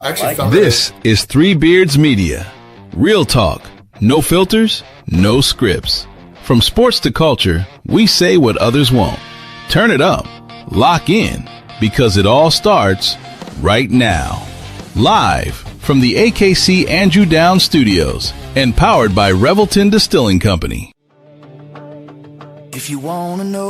I actually found This is Three Beards Media. Real talk, no filters, no scripts. From sports to culture, we say what others won't. Turn it up, lock in, because it all starts right now. Live from the AKC Andrew Downs Studios and powered by Revelton Distilling Company. If you want to know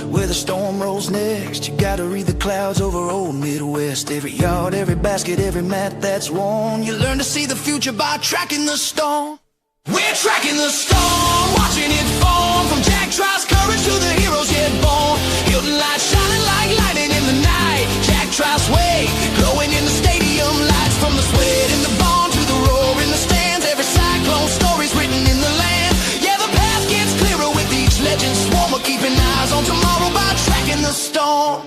where the storm rolls next, you gotta read the clouds over old Midwest. Every yard, every basket, every mat that's worn. You learn to see the future by tracking the storm. We're tracking the storm, watching it form. From Jack Trice's courage to the heroes yet born. Hilton lights shining like lightning in the night. Jack Trice way, glowing in the stadium lights. From the sweat in the barn to the roar in the stands. Every Cyclone story's written in the land. Yeah, the path gets clearer with each legend swarm. We're keeping eyes on tomorrow by tracking the storm.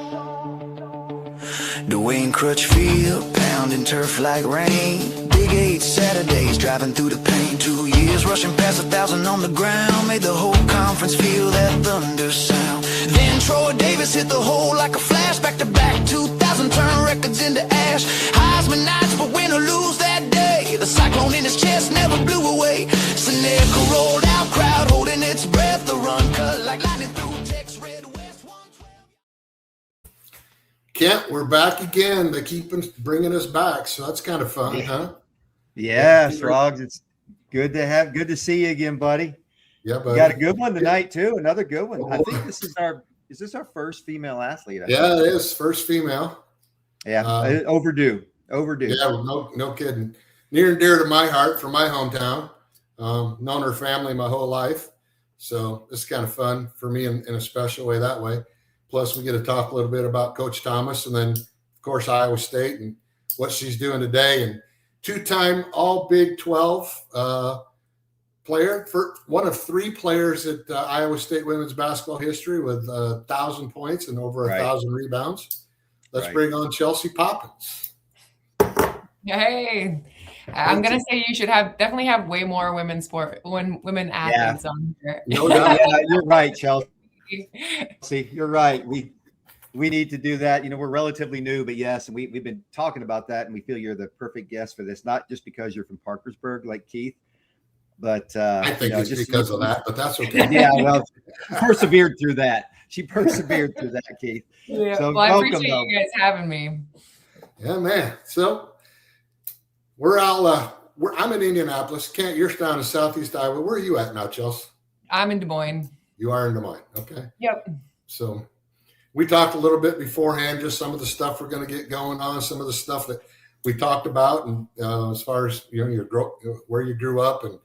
Dwayne Crutchfield, pounding turf like rain. Big 8 Saturdays, driving through the pain. 2 years, rushing past 1,000 on the ground. Made the whole conference feel that thunder sound. Then Troy Davis hit the hole like a flash. Back to back, 2,000 turn records into ash. Heisman nights, but win or lose that day. The cyclone in his chest never blew away. Seneca rolled out, crowd holding its breath. The run cut like lightning through Texas Red West 112. Kent, we're back again. They keep bringing us back, so that's kind of fun, huh? Yes, Rogs, it's good to see you again, buddy. Yeah, buddy. We got a good one tonight too. Another good one. I think this is our first female athlete? Yeah, it is. First female. Yeah, overdue. Yeah, no kidding. Near and dear to my heart from my hometown. Known her family my whole life. So it's kind of fun for me in a special way that way. Plus, we get to talk a little bit about Coach Thomas and then, of course, Iowa State and what she's doing today. And two-time All-Big 12 player, for one of 3 players at Iowa State women's basketball history with 1,000 points and over 1,000 rebounds. Let's bring on Chelsea Poppens. Hey, I'm gonna say you should definitely have way more women athletes on here. No doubt. Yeah, you're right, Chelsea. See, you're right. We need to do that. You know, we're relatively new, but yes, and we've been talking about that, and we feel you're the perfect guest for this. Not just because you're from Parkersburg, like Keith, but I think it's just because of that. But that's okay. Yeah, well, persevered through that. She persevered through that, Keith. Yeah, so well, I appreciate you guys having me. Yeah, man. So we're all. I'm in Indianapolis. Kent, you're down in Southeast Iowa. Where are you at now, Chelsea? I'm in Des Moines. You are in Des Moines. Okay. Yep. So we talked a little bit beforehand, just some of the stuff we're going to get going on, some of the stuff that we talked about, and as far as where you grew up and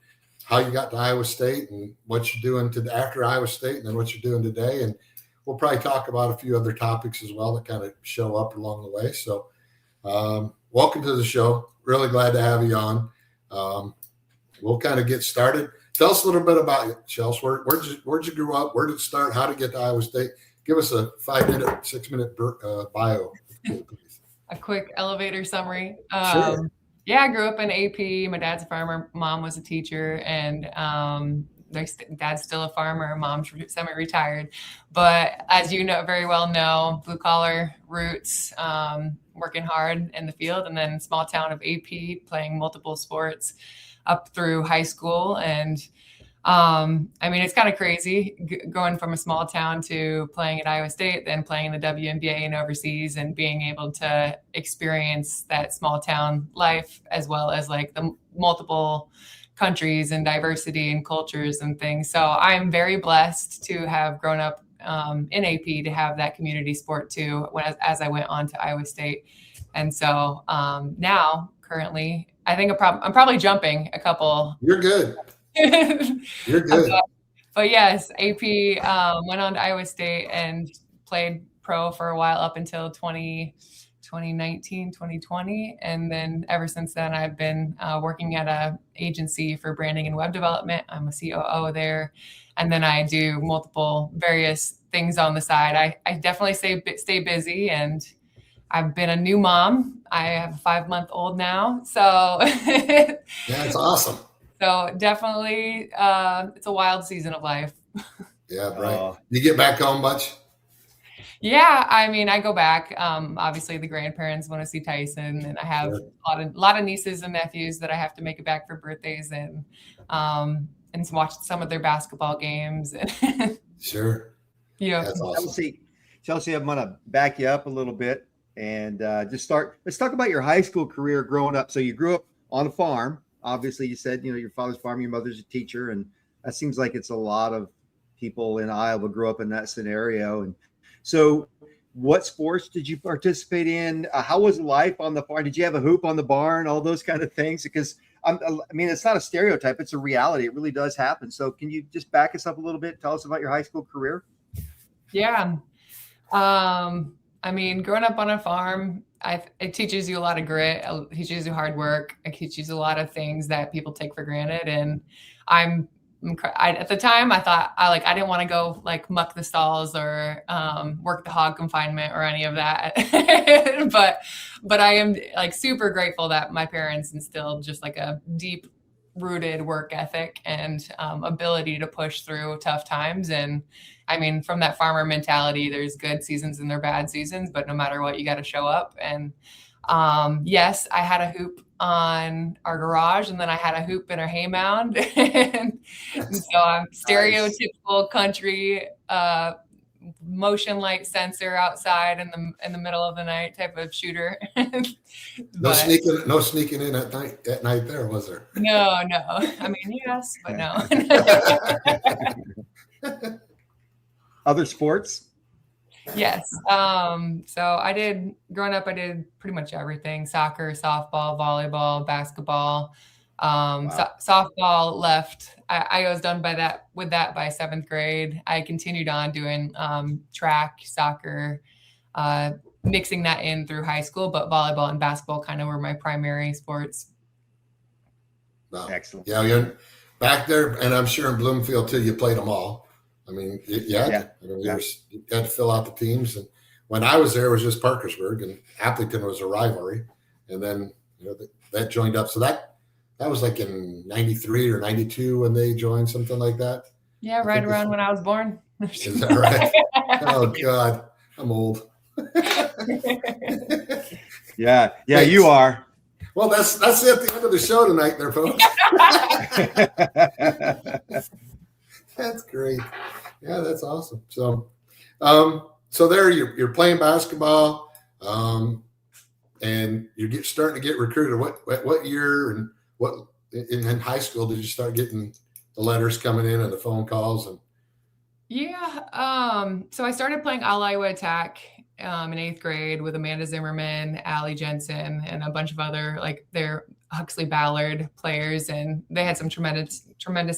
how you got to Iowa State and what you're doing after Iowa State and then what you're doing today. And we'll probably talk about a few other topics as well that kind of show up along the way. So welcome to the show. Really glad to have you on. We'll kind of get started. Tell us a little bit about you, Chelsea. Where'd you grow up? Where did it start? How to get to Iowa State? Give us a 5-minute, 6-minute bio. A quick elevator summary. Sure. Yeah, I grew up in AP. My dad's a farmer. Mom was a teacher, and dad's still a farmer. Mom's semi-retired. But as you very well know, blue-collar roots, working hard in the field, and then small town of AP, playing multiple sports up through high school. And I mean, it's kind of crazy going from a small town to playing at Iowa State, then playing in the WNBA and overseas, and being able to experience that small town life, as well as like the multiple countries and diversity and cultures and things. So I'm very blessed to have grown up in AP, to have that community sport too, as I went on to Iowa State. And so now currently, I think I'm probably jumping a couple. You're good. You're good. But yes, AP went on to Iowa State and played pro for a while up until 2019, 2020. And then ever since then, I've been working at a agency for branding and web development. I'm a COO there. And then I do multiple various things on the side. I definitely stay busy, and I've been a new mom. I have a 5-month-old now. So yeah, it's awesome. So definitely it's a wild season of life. Yeah, right. You get back home much? Yeah, I mean, I go back. Obviously, the grandparents want to see Tyson, and I have Sure. a lot of nieces and nephews that I have to make it back for birthdays and watch some of their basketball games. Sure. Yeah, That's awesome. Chelsea, I'm going to back you up a little bit and let's talk about your high school career growing up. So you grew up on a farm. Obviously, you said, your father's farm, your mother's a teacher. And that seems like it's a lot of people in Iowa grew up in that scenario. And so what sports did you participate in? How was life on the farm? Did you have a hoop on the barn? All those kind of things? Because it's not a stereotype. It's a reality. It really does happen. So can you just back us up a little bit? Tell us about your high school career. yeah. Growing up on a farm, it teaches you a lot of grit. It teaches you hard work. It teaches you a lot of things that people take for granted. And at the time I thought I didn't want to go like muck the stalls or work the hog confinement or any of that. but I am like super grateful that my parents instilled just like a deep rooted work ethic and ability to push through tough times. And from that farmer mentality, there's good seasons and there are bad seasons, but no matter what, you got to show up. And yes, I had a hoop on our garage, and then I had a hoop in our hay mound. and so I'm stereotypical country, motion light sensor outside in the middle of the night type of shooter. No sneaking in at night there, was there? No. Yes, but no. Other sports? Yes. So growing up, I did pretty much everything: soccer, softball, volleyball, basketball. Wow. Softball left. I was done with that by 7th grade. I continued on doing track, soccer, mixing that in through high school, but volleyball and basketball kind of were my primary sports. Wow. Excellent. Yeah, you're back there, and I'm sure in Bloomfield too, you played them all. You had to fill out the teams. And when I was there, it was just Parkersburg, and Appleton was a rivalry. And then that joined up. So that was like in 93 or 92 when they joined, something like that. Yeah, right around when I was born. Is that right? Oh, God. I'm old. Yeah, you are. Well, that's it at the end of the show tonight there, folks. That's great. Yeah, that's awesome. So, so there you're playing basketball, and you're starting to get recruited. What year and what in high school did you start getting the letters coming in and the phone calls? And so I started playing All Iowa Attack in 8th grade with Amanda Zimmerman, Allie Jensen, and a bunch of other their Huxley Ballard players, and they had some tremendous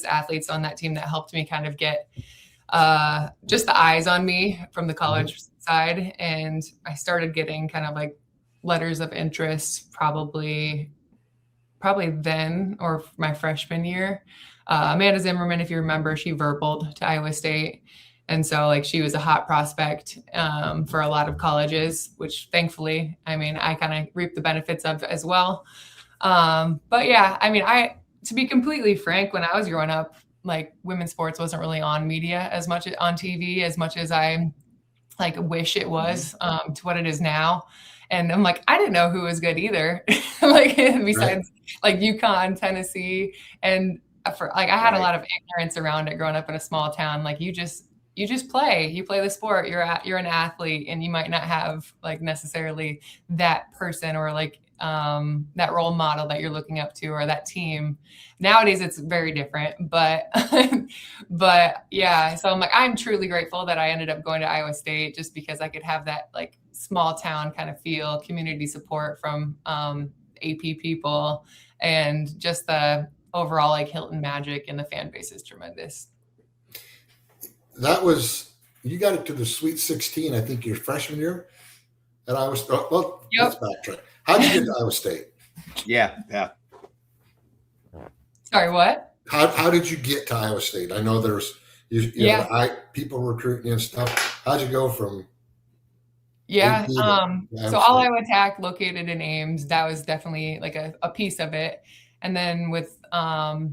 athletes on that team that helped me kind of get just the eyes on me from the college side. And I started getting kind of like letters of interest probably then or my freshman year. Amanda Zimmerman, if you remember, she verbaled to Iowa State. And so she was a hot prospect for a lot of colleges, which thankfully, I kind of reaped the benefits of as well. But yeah, to be completely frank, when I was growing up, women's sports wasn't really on media as much on TV as much as I wish it was to what it is now. And I'm I didn't know who was good either. Besides UConn, Tennessee. And I had a lot of ignorance around it growing up in a small town. You just play the sport. You're an athlete, and you might not have necessarily that person or that role model that you're looking up to or that team. Nowadays it's very different, but yeah. So I'm truly grateful that I ended up going to Iowa State just because I could have that small town kind of feel, community support from AP people, and just the overall Hilton magic, and the fan base is tremendous. You got it to the Sweet 16, I think, your freshman year at Iowa State. Well, Yep. Let's backtrack. How did you get to Iowa State? Yeah. Sorry, what? How did you get to Iowa State? I know there's people recruiting you and stuff. How'd you go from? Yeah. AP So All Iowa Attack located in Ames, that was definitely a piece of it. And then with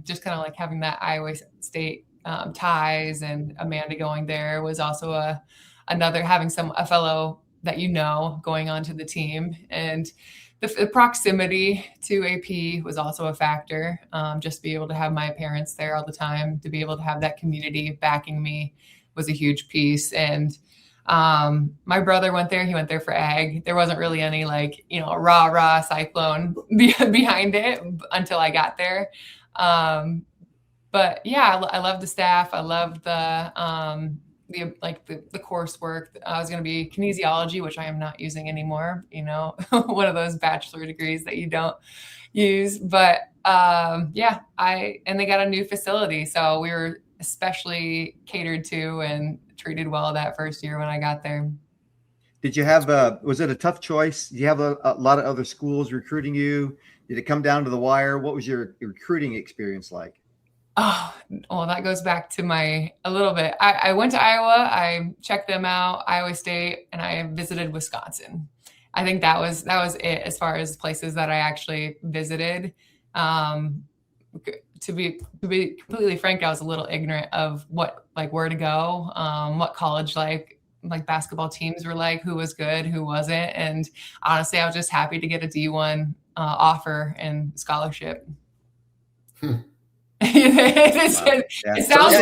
just kind of having that Iowa State ties and Amanda going there was also having a fellow that going on to the team. And the proximity to AP was also a factor. Just to be able to have my parents there all the time, to be able to have that community backing me was a huge piece. And my brother went there. He went there for ag. There wasn't really any rah Cyclone behind it until I got there. But yeah, I love the staff. I love the coursework. I was going to be kinesiology, which I am not using anymore. One of those bachelor degrees that you don't use. But and they got a new facility, so we were especially catered to and treated well that first year when I got there. Did you have was it a tough choice? Did you have a lot of other schools recruiting you? Did it come down to the wire? What was your recruiting experience like? Oh, well, that goes back to a little bit. I went to Iowa, I checked them out, Iowa State, and I visited Wisconsin. I think that was it as far as places that I actually visited. To be completely frank, I was a little ignorant of where to go, what college like basketball teams were like, who was good, who wasn't. And honestly, I was just happy to get a D1 offer and scholarship. It sounds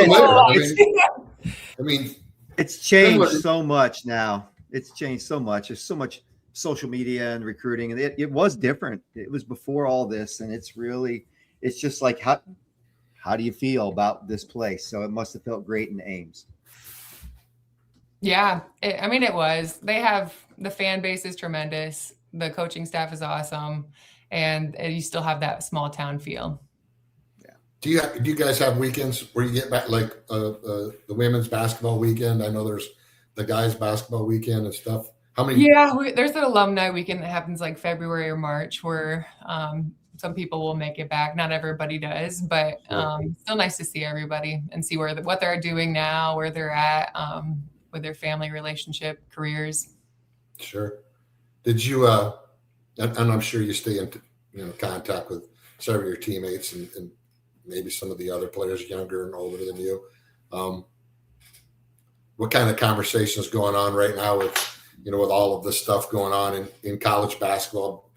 I mean, it's changed so much now. It's changed so much. There's so much social media and recruiting, and it was different. It was before all this, and it's just like, how do you feel about this place? So it must have felt great in Ames. Yeah, it was. The fan base is tremendous. The coaching staff is awesome, and you still have that small town feel. Do you guys have weekends where you get back, like the women's basketball weekend? I know there's the guys basketball weekend and stuff. How many? Yeah, there's an alumni weekend that happens like February or March where some people will make it back. Not everybody does, but still nice to see everybody and see what they're doing now, where they're at with their family relationship, careers. Sure. Did you? And I'm sure you stay in contact with several of your teammates and maybe some of the other players younger and older than you. What kind of conversation is going on right now with all of this stuff going on in college basketball,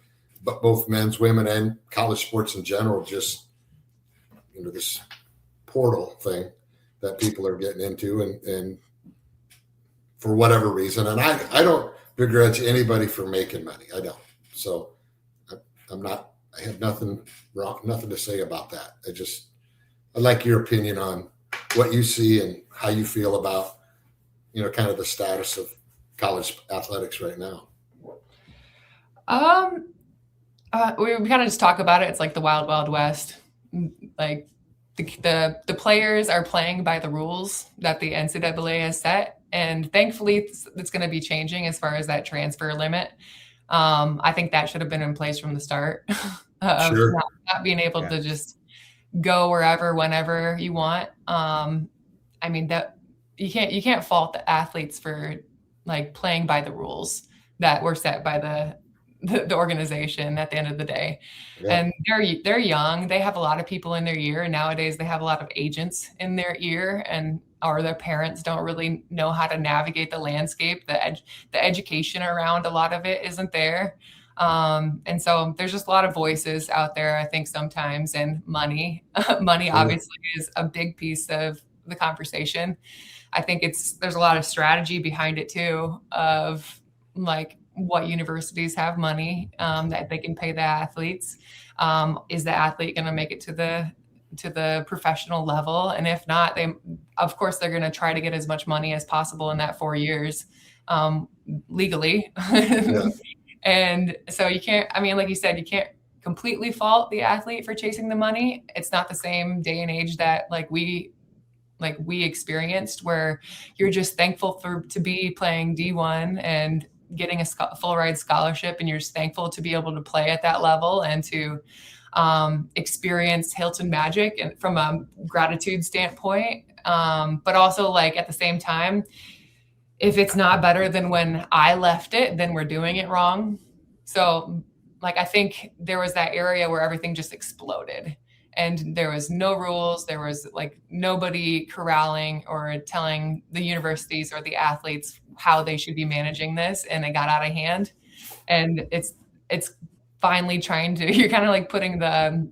but both men's, women, and college sports in general, just, this portal thing that people are getting into and for whatever reason. And I don't begrudge anybody for making money. I don't. So I have nothing to say about that. I'd like your opinion on what you see and how you feel about, kind of the status of college athletics right now. We kind of just talk about it. It's like the wild, wild west. Like the players are playing by the rules that the NCAA has set. And thankfully it's going to be changing as far as that transfer limit. I think that should have been in place from the start. Sure. Not being able to just go wherever, whenever you want. That you can't fault the athletes for like playing by the rules that were set by the organization at the end of the day. Yeah. And they're young. They have a lot of people in their ear. And nowadays they have a lot of agents in their ear, or their parents don't really know how to navigate the landscape. The education around a lot of it isn't there. And so there's just a lot of voices out there, I think, sometimes, and money obviously is a big piece of the conversation. I think there's a lot of strategy behind it too, of like what universities have money that they can pay the athletes. Is the athlete going to make it to the professional level? And if not, they're going to try to get as much money as possible in that 4 years legally. Yeah. And so you can't, like you said, you can't completely fault the athlete for chasing the money. It's not the same day and age that we experienced, where you're just thankful to be playing D1 and getting a full ride scholarship. And you're just thankful to be able to play at that level and to experience Hilton magic and from a gratitude standpoint. But also at the same time, if it's not better than when I left it, then we're doing it wrong. So I think there was that area where everything just exploded and there was no rules. There was nobody corralling or telling the universities or the athletes how they should be managing this, and it got out of hand. And it's finally trying to, you're kind of like putting the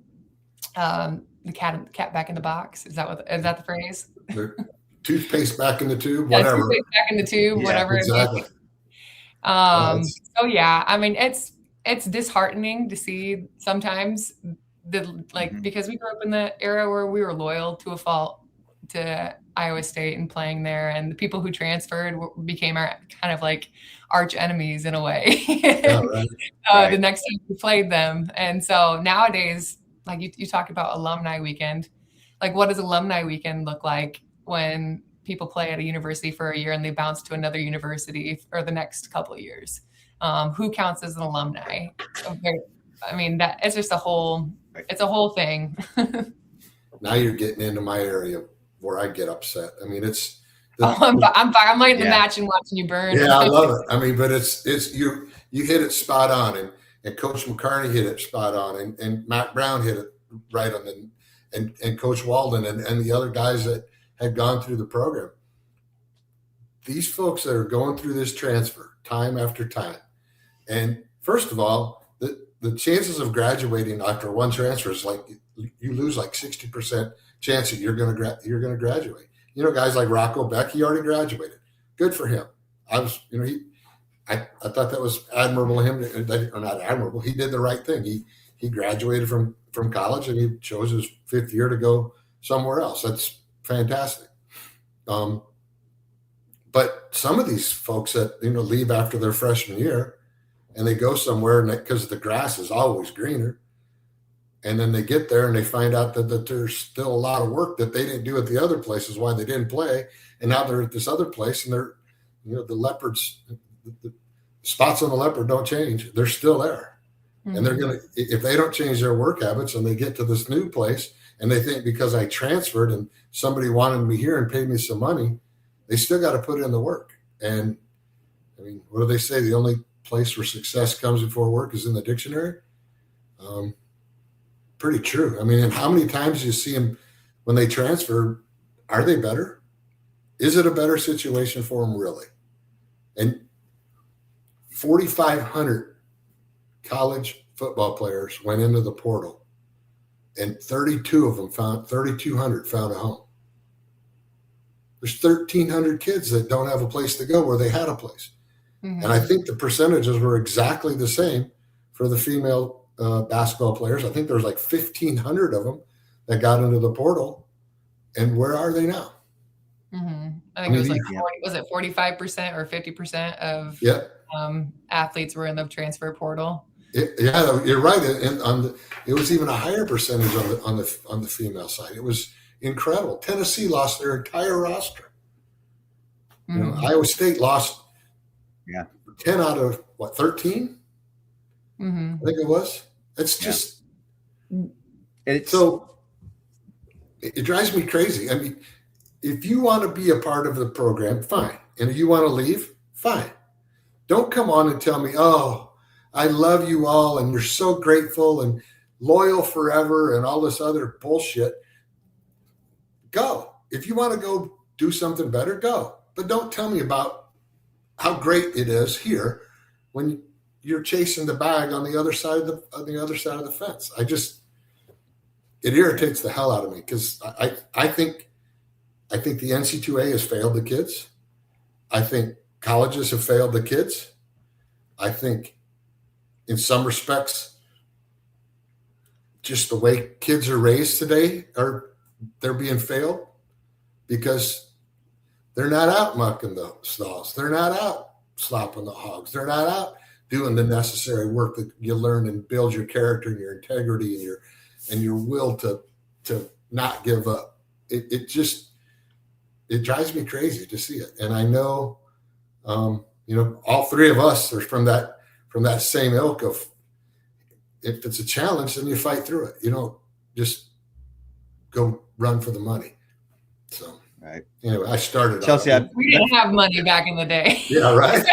cat back in the box. Is that the phrase? Toothpaste back in the tube, Yeah, whatever. toothpaste back in the tube, whatever. Exactly. So yeah, I mean, it's disheartening to see sometimes because we grew up in the era where we were loyal to a fault to Iowa State and playing there, and the people who transferred became our kind of like arch enemies in a way. Yeah, right. The next time we played them. And so nowadays, like you talk about alumni weekend, like what does alumni weekend look like when people play at a university for a year and they bounce to another university for the next couple of years? Who counts as an alumni? I mean, that it's just it's a whole thing. Now you're getting into my area where I get upset. I mean, I'm lighting the match and watching you burn. Yeah, I love it. I mean, but it's you hit it spot on, and Coach McCarney hit it spot on, and Matt Brown hit it right on, and Coach Walden and the other guys that had gone through the program. These folks that are going through this transfer time after time, and first of all, the chances of graduating after one transfer is like you lose like 60% chance that you're going to graduate. You know, guys like Rocco Beck, he already graduated. Good for him. I thought that was admirable of him, or not admirable. He did the right thing. He graduated from college, and he chose his 5th year to go somewhere else. That's fantastic. But some of these folks that leave after their freshman year, and they go somewhere, and because the grass is always greener, and then they get there and they find out that there's still a lot of work that they didn't do at the other places, why they didn't play, and now they're at this other place, and they're, the leopards, the spots on the leopard don't change; they're still there, and they're gonna, if they don't change their work habits, and they get to this new place, and they think because I transferred and somebody wanted me here and paid me some money, they still got to put in the work. And I mean, what do they say? The only place where success comes before work is in the dictionary. Pretty true. I mean, and how many times do you see them when they transfer? Are they better? Is it a better situation for them, really? And 4,500 college football players went into the portal, and 3,200 found a home. There's 1,300 kids that don't have a place to go where they had a place. And I think the percentages were exactly the same for the female basketball players. I think there's like 1,500 of them that got into the portal. And where are they now? I think it was like 45% or 50% of athletes were in the transfer portal. Yeah, you're right. And it was even a higher percentage on the female side. It was incredible. Tennessee lost their entire roster. Iowa State lost 10 out of 13? I think it was. It's just it drives me crazy. I mean, if you want to be a part of the program, fine. And if you want to leave, fine. Don't come on and tell me, oh, I love you all and you're so grateful and loyal forever and all this other bullshit. Go. If you want to go do something better, go. But don't tell me about how great it is here when you're chasing the bag on the other side of the fence. It irritates the hell out of me because I think the NC2A has failed the kids. I think colleges have failed the kids. I think in some respects, just the way kids are raised today they're being failed because they're not out mucking the stalls. They're not out slopping the hogs. They're not out doing the necessary work that you learn and build your character and your integrity and your will to not give up. It drives me crazy to see it. And I know, all three of us are from that same ilk of, if it's a challenge, then you fight through it. You don't just go run for the money. So. Right. Anyway, I started. Chelsea, we didn't have money back in the day. Yeah, right.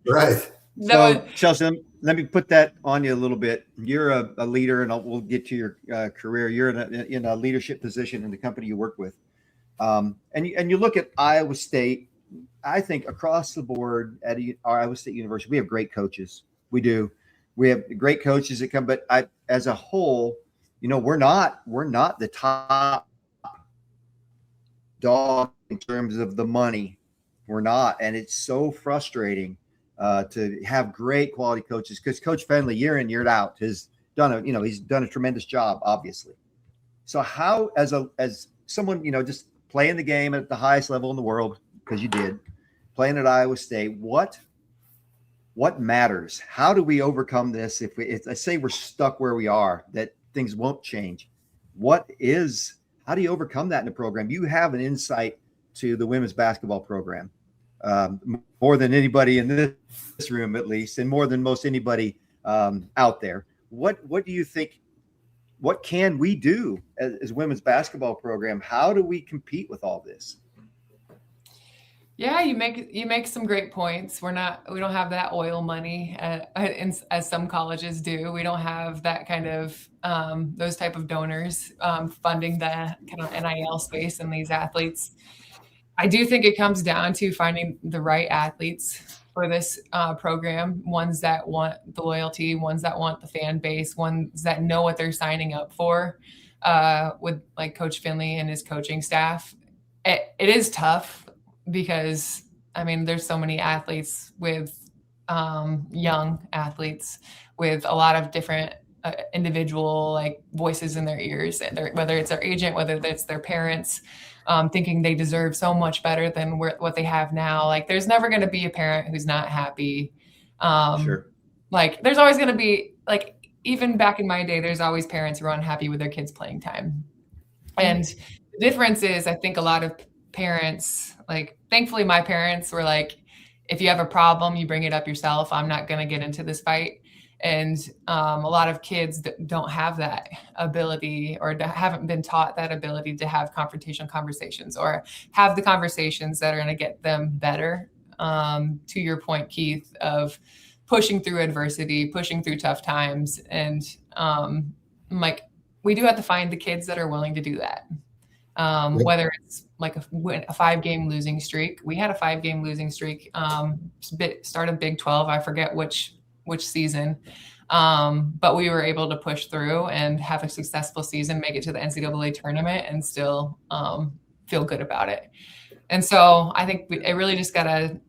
Right. So, Chelsea, let me put that on you a little bit. You're a leader, and we'll get to your career. You're in a leadership position in the company you work with, and you look at Iowa State I think across the board at Iowa State University, we have great coaches. We do. We have great coaches that come, but as a whole, we're not the top dog in terms of the money. We're not. And it's so frustrating to have great quality coaches, because Coach Finley, year in, year out, has done he's done a tremendous job, obviously. So how, as someone, just playing the game at the highest level in the world, because you did, playing at Iowa State, what matters? How do we overcome this? If I say we're stuck where we are, that things won't change, how do you overcome that in the program? You have an insight to the women's basketball program, more than anybody in this room, at least, and more than most anybody out there. What do you think? What can we do as women's basketball program? How do we compete with all this? Yeah, you make some great points. We don't have that oil money as some colleges do. We don't have that kind of those type of donors funding the kind of NIL space and these athletes. I do think it comes down to finding the right athletes for this program, ones that want the loyalty, ones that want the fan base, ones that know what they're signing up for, with like Coach Finley and his coaching staff. It is tough because, there's so many athletes with young athletes with a lot of different individual voices in their ears, whether it's their agent, whether it's their parents, thinking they deserve so much better than what they have now. There's never going to be a parent who's not happy. Sure. There's always going to be, even back in my day, there's always parents who are unhappy with their kids' playing time. And the difference is, I think a lot of parents, thankfully my parents were if you have a problem, you bring it up yourself. I'm not going to get into this fight. And a lot of kids don't have that ability, or haven't been taught that ability to have confrontational conversations, or have the conversations that are going to get them better. To your point, Keith, of pushing through adversity, pushing through tough times. And we do have to find the kids that are willing to do that. Whether it's a 5-game losing streak. We had a 5-game losing streak, start of Big 12. I forget which season. But we were able to push through and have a successful season, make it to the NCAA tournament, and still feel good about it. And so I think it really just got to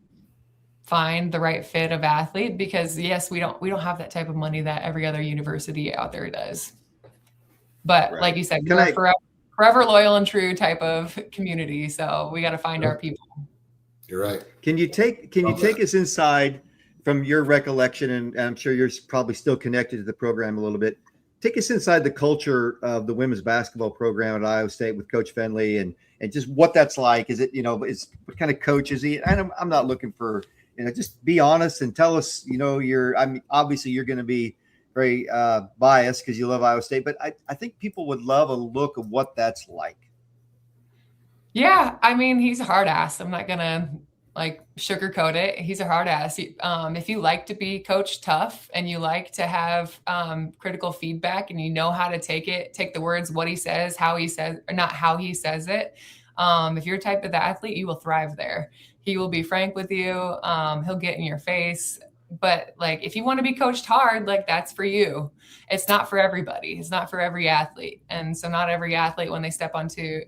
find the right fit of athlete, because yes, we don't have that type of money that every other university out there does. But right. Like you said, we're forever loyal and true type of community. So we got to find our people. You're right. Can you take us inside from your recollection, and I'm sure you're probably still connected to the program a little bit. Take us inside the culture of the women's basketball program at Iowa State with Coach Finley, and just what that's like. Is it, what kind of coach is he? And I'm not looking for, just be honest and tell us, obviously you're going to be very biased because you love Iowa State, but I think people would love a look of what that's like. Yeah. He's a hard ass. I'm not going to sugarcoat it. He's a hard ass. If you like to be coached tough, and you like to have critical feedback, and you know how to take the words, what he says, how he says, or not how he says it. If you're a type of athlete, you will thrive there. He will be frank with you. He'll get in your face. But if you want to be coached hard, that's for you. It's not for everybody. It's not for every athlete. And so not every athlete, when they step into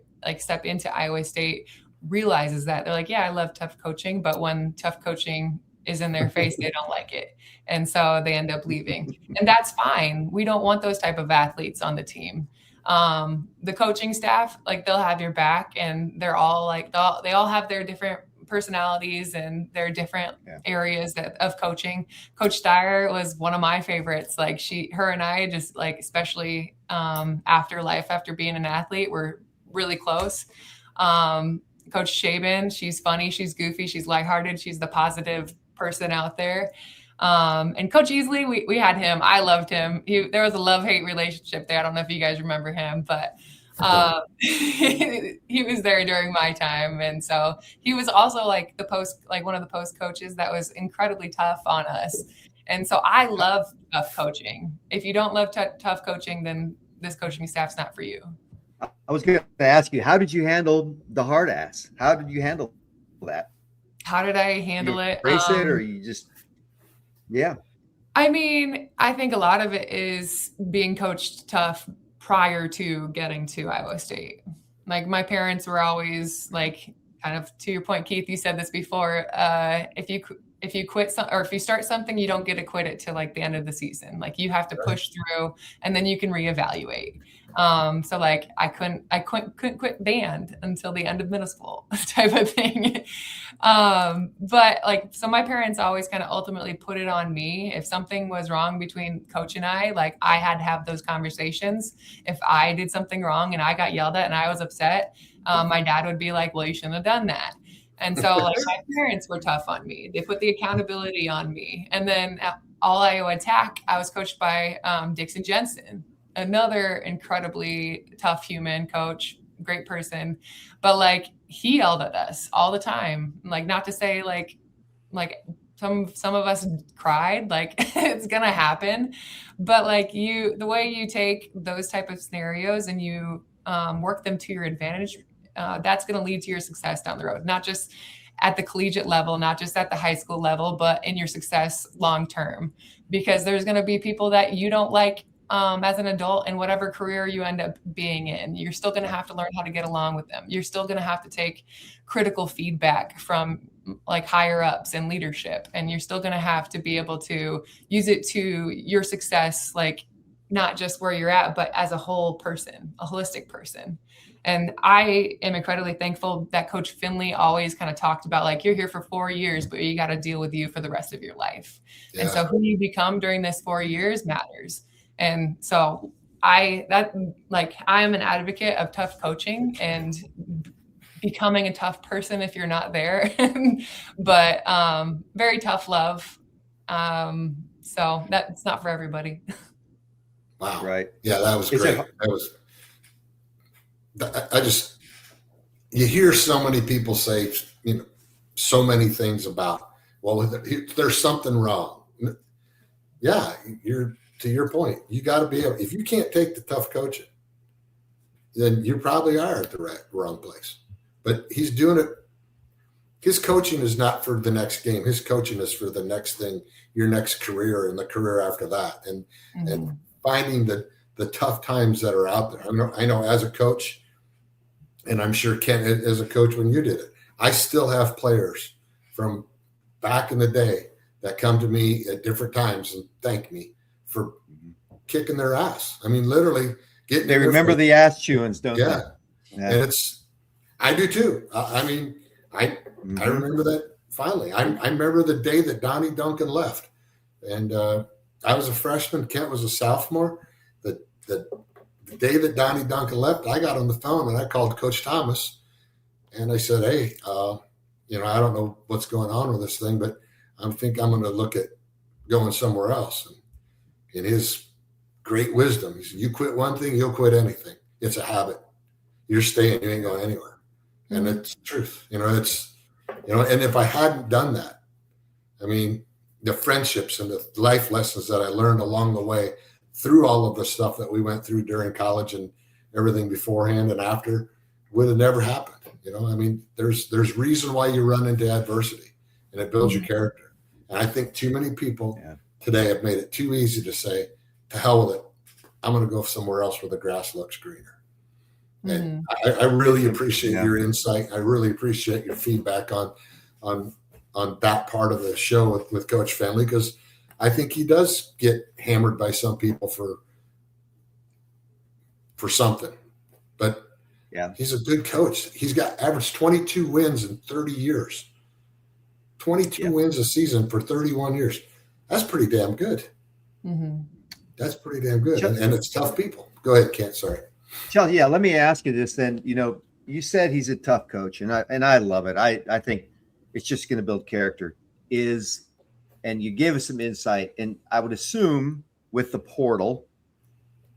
Iowa State, realizes that. They're yeah, I love tough coaching, but when tough coaching is in their face, they don't like it. And so they end up leaving. And that's fine. We don't want those type of athletes on the team. The coaching staff, they'll have your back, and they're all they all have their different personalities and their different areas of coaching. Coach Steyer was one of my favorites. Her and I just especially after being an athlete, we're really close. Coach Shaban, she's funny, she's goofy, she's lighthearted, she's the positive person out there. And Coach Easley, we had him. I loved him. There was a love-hate relationship there. I don't know if you guys remember him, but he was there during my time. And so he was also one of the post coaches that was incredibly tough on us. And so I love tough coaching. If you don't love tough coaching, then this coaching staff's not for you. I was going to ask you, how did you handle the hard ass? How did you handle that? How did I handle it? Embrace it, or you just, yeah. I mean, I think a lot of it is being coached tough prior to getting to Iowa State. Like my parents were always like, kind of to your point, Keith, you said this before. If you quit or if you start something, you don't get to quit it till like the end of the season. Like you have to push through, and then you can reevaluate. So like I couldn't quit band until the end of middle school type of thing. But like, so my parents always kind of ultimately put it on me. If something was wrong between coach and I, like I had to have those conversations. If I did something wrong and I got yelled at and I was upset, my dad would be like, well, you shouldn't have done that. And so like my parents were tough on me. They put the accountability on me. And then at All Iowa Attack, I was coached by Dixon Jensen, another incredibly tough human coach, great person. But like he yelled at us all the time. Like not to say like some of us cried, like it's gonna happen. But like the way you take those type of scenarios and you work them to your advantage, that's going to lead to your success down the road, not just at the collegiate level, not just at the high school level, but in your success long term, because there's going to be people that you don't like as an adult in whatever career you end up being in. You're still going to have to learn how to get along with them. You're still going to have to take critical feedback from like higher ups and leadership, and you're still going to have to be able to use it to your success, like not just where you're at, but as a whole person, a holistic person. And I am incredibly thankful that Coach Finley always kind of talked about like, you're here for 4 years, but you got to deal with you for the rest of your life. Yeah. And so who you become during this 4 years matters. And so I am an advocate of tough coaching and becoming a tough person if you're not there, but very tough love. So that's not for everybody. Wow. Right. Yeah, that was great. You hear so many people say, so many things about, well, there's something wrong. Yeah, to your point, you got to be able, if you can't take the tough coaching, then you probably are at the wrong place. But he's doing it. His coaching is not for the next game. His coaching is for the next thing, your next career and the career after that. And finding the tough times that are out there. I know as a coach, and I'm sure Ken, as a coach when you did it, I still have players from back in the day that come to me at different times and thank me for kicking their ass. I mean, literally getting. They remember the ass chewings, don't they? Yeah. And I do too. I remember that finally. I remember the day that Donnie Duncan left, and I was a freshman. Kent was a sophomore. The day that Donnie Duncan left, I got on the phone and I called Coach Thomas, and I said, "Hey, I don't know what's going on with this thing, but I think I'm going to look at going somewhere else." And in his great wisdom, he said, "You quit one thing, you'll quit anything. It's a habit. You're staying. You ain't going anywhere." And it's the truth. And if I hadn't done that, I mean, the friendships and the life lessons that I learned along the way through all of the stuff that we went through during college and everything beforehand and after would have never happened. I mean, there's reason why you run into adversity, and it builds your character. And I think too many people today have made it too easy to say, to hell with it. I'm going to go somewhere else where the grass looks greener. And I really appreciate your insight. I really appreciate your feedback on that part of the show with Coach Finley, because I think he does get hammered by some people for something. But he's a good coach. He's got averaged 22 wins in 30 years. 22 wins a season for 31 years. That's pretty damn good. That's pretty damn good. And it's tough people. Go ahead, Kent. Sorry. Chelsea, let me ask you this then. You said he's a tough coach, and I love it. I think it's just going to build character. And you gave us some insight, and I would assume with the portal,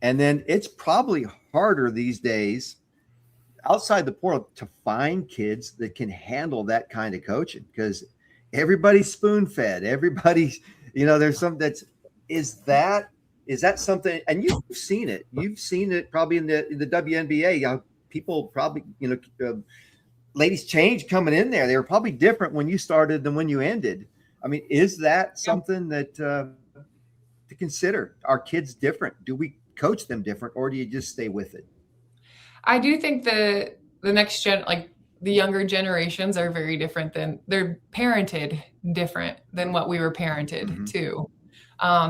and then it's probably harder these days outside the portal to find kids that can handle that kind of coaching, because everybody's spoon-fed. Everybody's, there's some is that something, and you've seen it. You've seen it probably in the WNBA. People probably, ladies changed coming in there. They were probably different when you started than when you ended. I mean, is that something that to consider? Are kids different? Do we coach them different, or do you just stay with it? I do think the next the younger generations are very different they're parented different than what we were parented to.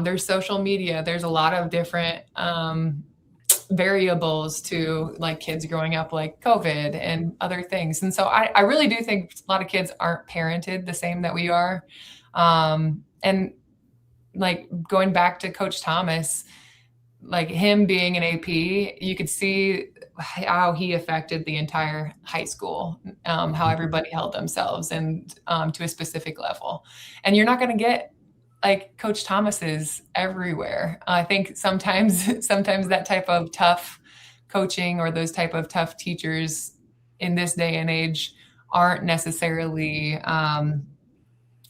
There's social media. There's a lot of different variables to like kids growing up, like COVID and other things. And so I really do think a lot of kids aren't parented the same that we are. And like going back to Coach Thomas, like him being an AP, you could see how he affected the entire high school, how everybody held themselves and to a specific level. And you're not going to get like Coach Thomas's everywhere. I think sometimes that type of tough coaching or those type of tough teachers in this day and age aren't necessarily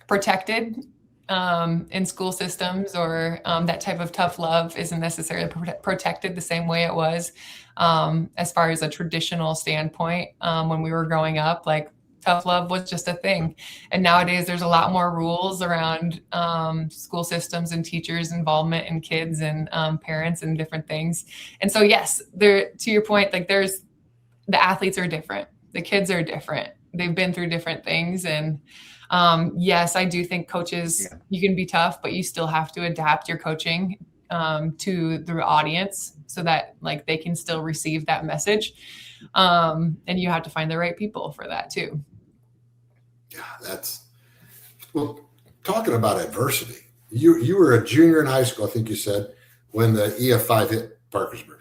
protected in school systems, or that type of tough love isn't necessarily protected the same way it was as far as a traditional standpoint. When we were growing up, like tough love was just a thing. And nowadays there's a lot more rules around school systems and teachers' involvement in kids and parents and different things. And so, yes, to your point, like the athletes are different. The kids are different. They've been through different things. And yes, I do think coaches, you can be tough, but you still have to adapt your coaching to the audience so that like they can still receive that message. And you have to find the right people for that too. Yeah, talking about adversity. You were a junior in high school, I think you said, when the EF5 hit Parkersburg.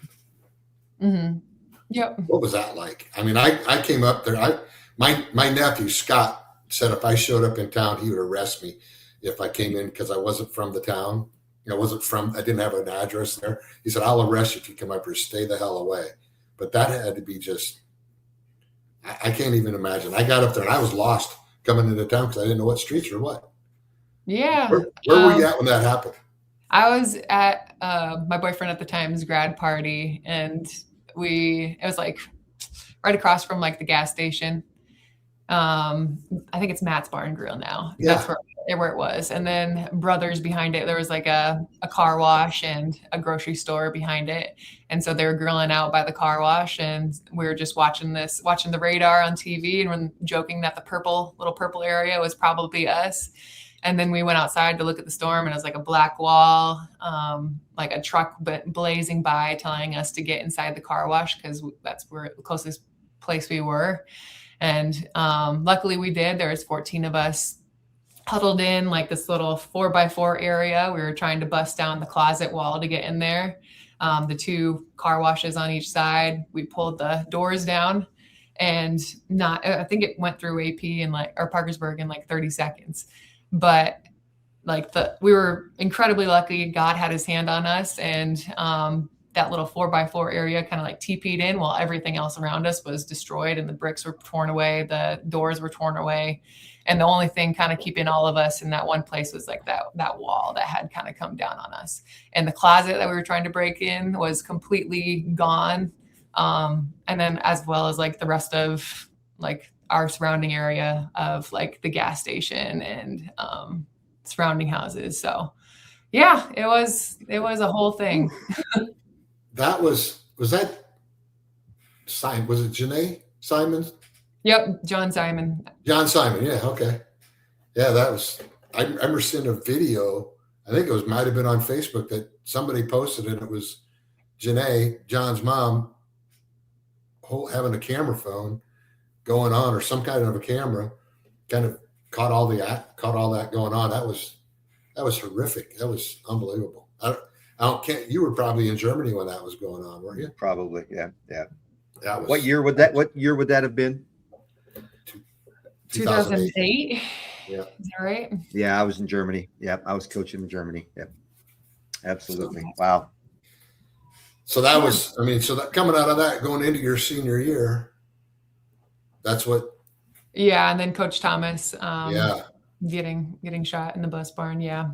Mm-hmm. Yep. What was that like? I mean, I came up there. My nephew, Scott, said if I showed up in town, he would arrest me if I came in because I wasn't from the town. I didn't have an address there. He said, I'll arrest you if you come up here. Stay the hell away. But that had to be just, I can't even imagine. I got up there and I was lost coming into town because I didn't know what streets or what. Yeah. Where were you at when that happened? I was at my boyfriend at the time's grad party, and it was like right across from like the gas station. I think it's Matt's Bar and Grill now. Yeah. That's where it was. And then Brothers behind it, there was like a car wash and a grocery store behind it. And so they were grilling out by the car wash, and we were just watching the radar on TV, and we're joking that the little purple area was probably us. And then we went outside to look at the storm, and it was like a black wall, like a truck blazing by telling us to get inside the car wash because that's where the closest place we were. And luckily we did. There was 14 of us huddled in like this little 4x4 area. We were trying to bust down the closet wall to get in there. The 2 car washes on each side. We pulled the doors down, and I think it went through AP or Parkersburg in like 30 seconds. But we were incredibly lucky. God had his hand on us, and that little 4x4 area kind of like TP'd in while everything else around us was destroyed, and the bricks were torn away, the doors were torn away. And the only thing kind of keeping all of us in that one place was like that wall that had kind of come down on us. And the closet that we were trying to break in was completely gone. And then as well as like the rest of like our surrounding area of like the gas station and surrounding houses. So yeah, it was a whole thing. Was that Simon? Was it Janae Simon? Yep. John Simon. Yeah. Okay. Yeah. I remember seeing a video. I think might have been on Facebook that somebody posted it. It was Janae, John's mom, having a camera phone going on, or some kind of a camera, kind of caught all that going on. That was horrific. That was unbelievable. You were probably in Germany when that was going on, weren't you? Probably. Yeah. What year would that have been? 2008. Yeah. Is that right? Yeah, I was in Germany. Yeah, I was coaching in Germany. Yeah, absolutely. Wow. So that was, so that coming out of that, going into your senior year, that's what. Yeah, and then Coach Thomas. Getting shot in the bus barn. Yeah.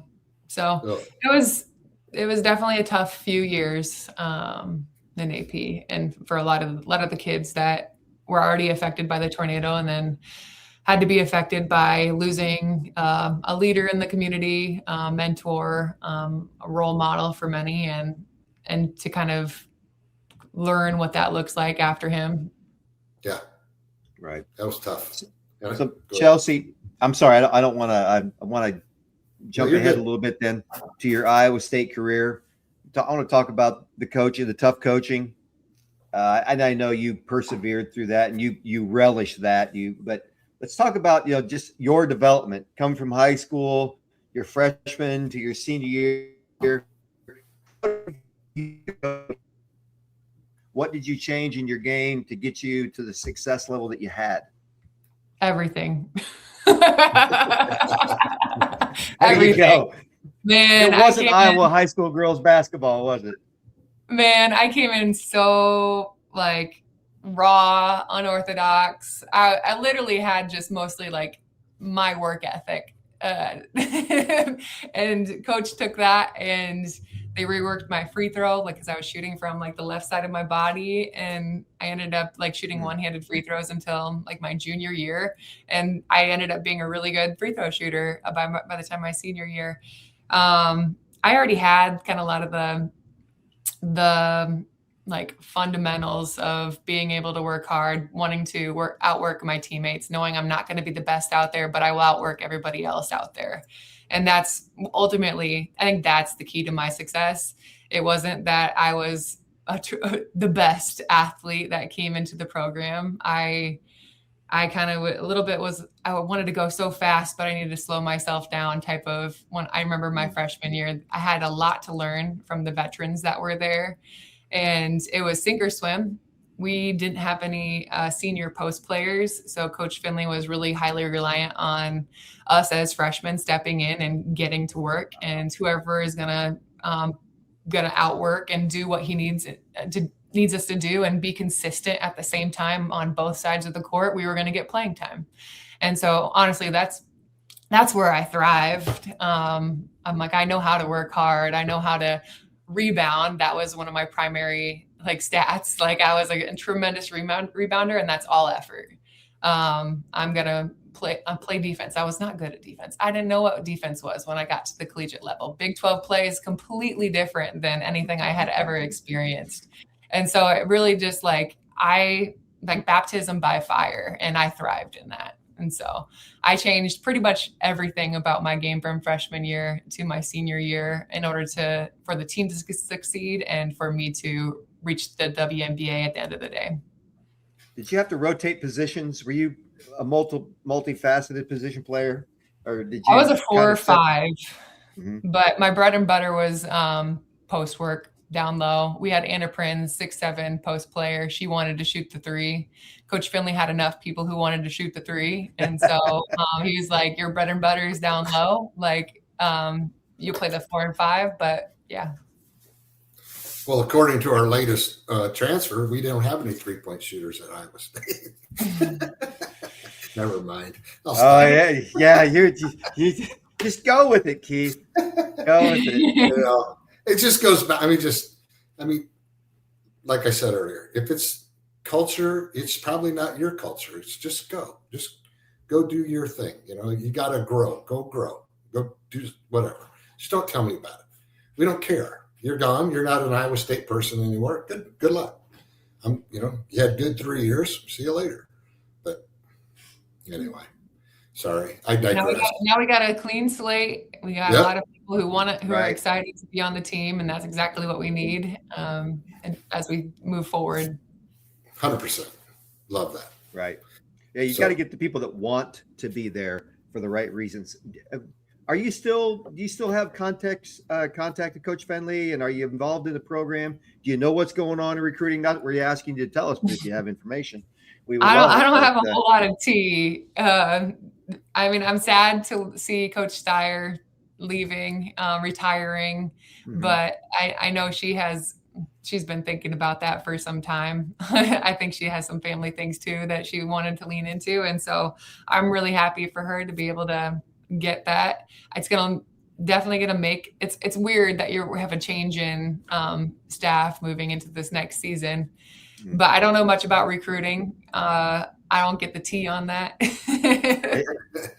So it was definitely a tough few years in AP, and for a lot of the kids that were already affected by the tornado, and then had to be affected by losing a leader in the community, mentor, a role model for many, and to kind of learn what that looks like after him. Yeah. Right. That was tough. So Chelsea, I'm sorry, I don't want to. I want to jump ahead a little bit then to your Iowa State career. I want to talk about the coaching, the tough coaching. And I know you persevered through that, and you relished that. But let's talk about just your development, coming from high school, your freshman to your senior year. What did you change in your game to get you to the success level that you had? Everything. There you go. Man, it wasn't Iowa high school girls basketball, was it? Man, I came in so like raw, unorthodox. I literally had just mostly like my work ethic. And coach took that and they reworked my free throw, like, cause I was shooting from like the left side of my body. And I ended up like shooting one-handed free throws until like my junior year. And I ended up being a really good free throw shooter by the time my senior year. I already had kind of a lot of the like fundamentals of being able to work hard, wanting to outwork my teammates, knowing I'm not going to be the best out there, but I will outwork everybody else out there. And that's ultimately, I think that's the key to my success. It wasn't that I was the best athlete that came into the program. I kind of a little bit I wanted to go so fast, but I needed to slow myself down type of. When I remember my freshman year, I had a lot to learn from the veterans that were there, and it was sink or swim. We didn't have any senior post players, so Coach Finley was really highly reliant on us as freshmen stepping in and getting to work, and whoever is gonna outwork and do what he needs us to do and be consistent at the same time on both sides of the court, we were going to get playing time. And so honestly, that's where I thrived. I'm like, I know how to work hard. I know how to rebound. That was one of my primary like stats. Like I was like a tremendous rebounder, and that's all effort. I'm going to play defense. I was not good at defense. I didn't know what defense was when I got to the collegiate level. Big 12 play is completely different than anything I had ever experienced. And so it really just like baptism by fire, and I thrived in that. And so I changed pretty much everything about my game from freshman year to my senior year in order for the team to succeed and for me to reach the WNBA at the end of the day. Did you have to rotate positions? Were you a multifaceted position player, or did you? I was a 4 or 5, but my bread and butter was post work down low. We had Anna Prinz, 6'7" post player. She wanted to shoot the 3. Coach Finley had enough people who wanted to shoot the 3, and so he was like, "Your bread and butter is down low. Like you play the 4 and 5, but yeah." Well, according to our latest transfer, we don't have any 3-point shooters at Iowa State. Never mind. Yeah. You just go with it, Keith. Go with it. It just goes back. I mean, like I said earlier, if it's culture, it's probably not your culture. It's just go do your thing. You got to grow, go do whatever. Just don't tell me about it. We don't care. You're gone. You're not an Iowa State person anymore. Good luck. You had good 3 years. See you later. But anyway, sorry, I digress. Now we got a clean slate. We got a lot of people who are excited to be on the team, and that's exactly what we need and as we move forward. 100%. Love that. Right. Yeah, you got to get the people that want to be there for the right reasons. Do you still have contact with Coach Finley, and are you involved in the program? Do you know what's going on in recruiting? Not that we're asking you to tell us, but if you have information, I don't have a whole lot of tea. I'm sad to see Coach Steyer leaving, retiring, but I know she's been thinking about that for some time. I think she has some family things too that she wanted to lean into. And so I'm really happy for her to be able to get that. It's going to definitely going to make it's weird that we have a change in staff moving into this next season, but I don't know much about recruiting. I don't get the tea on that.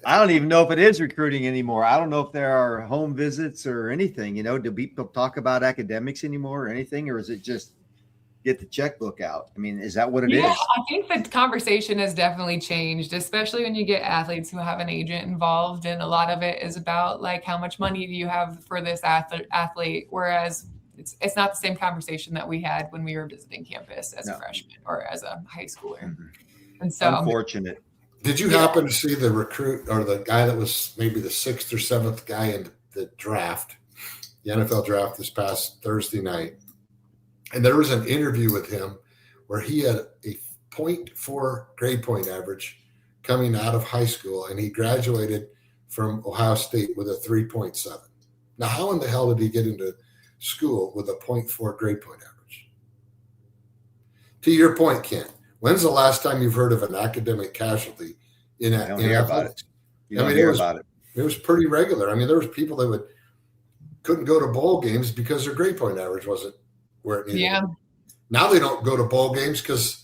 I don't even know if it is recruiting anymore. I don't know if there are home visits or anything. Do people talk about academics anymore or anything, or is it just get the checkbook out? I mean, is that what it is? I think the conversation has definitely changed, especially when you get athletes who have an agent involved. And a lot of it is about like, how much money do you have for this athlete? Whereas it's not the same conversation that we had when we were visiting campus as a freshman or as a high schooler. Mm-hmm. And so unfortunate. Did you happen to see the recruit or the guy that was maybe the 6th or 7th guy in the draft, the NFL draft this past Thursday night? And there was an interview with him where he had a 0.4 grade point average coming out of high school, and he graduated from Ohio State with a 3.7. Now, how in the hell did he get into school with a 0.4 grade point average? To your point, Ken, when's the last time you've heard of an academic casualty in athletics? You don't hear about it. It was pretty regular. I mean, there was people that couldn't go to bowl games because their grade point average wasn't where it needed to be. Now they don't go to bowl games because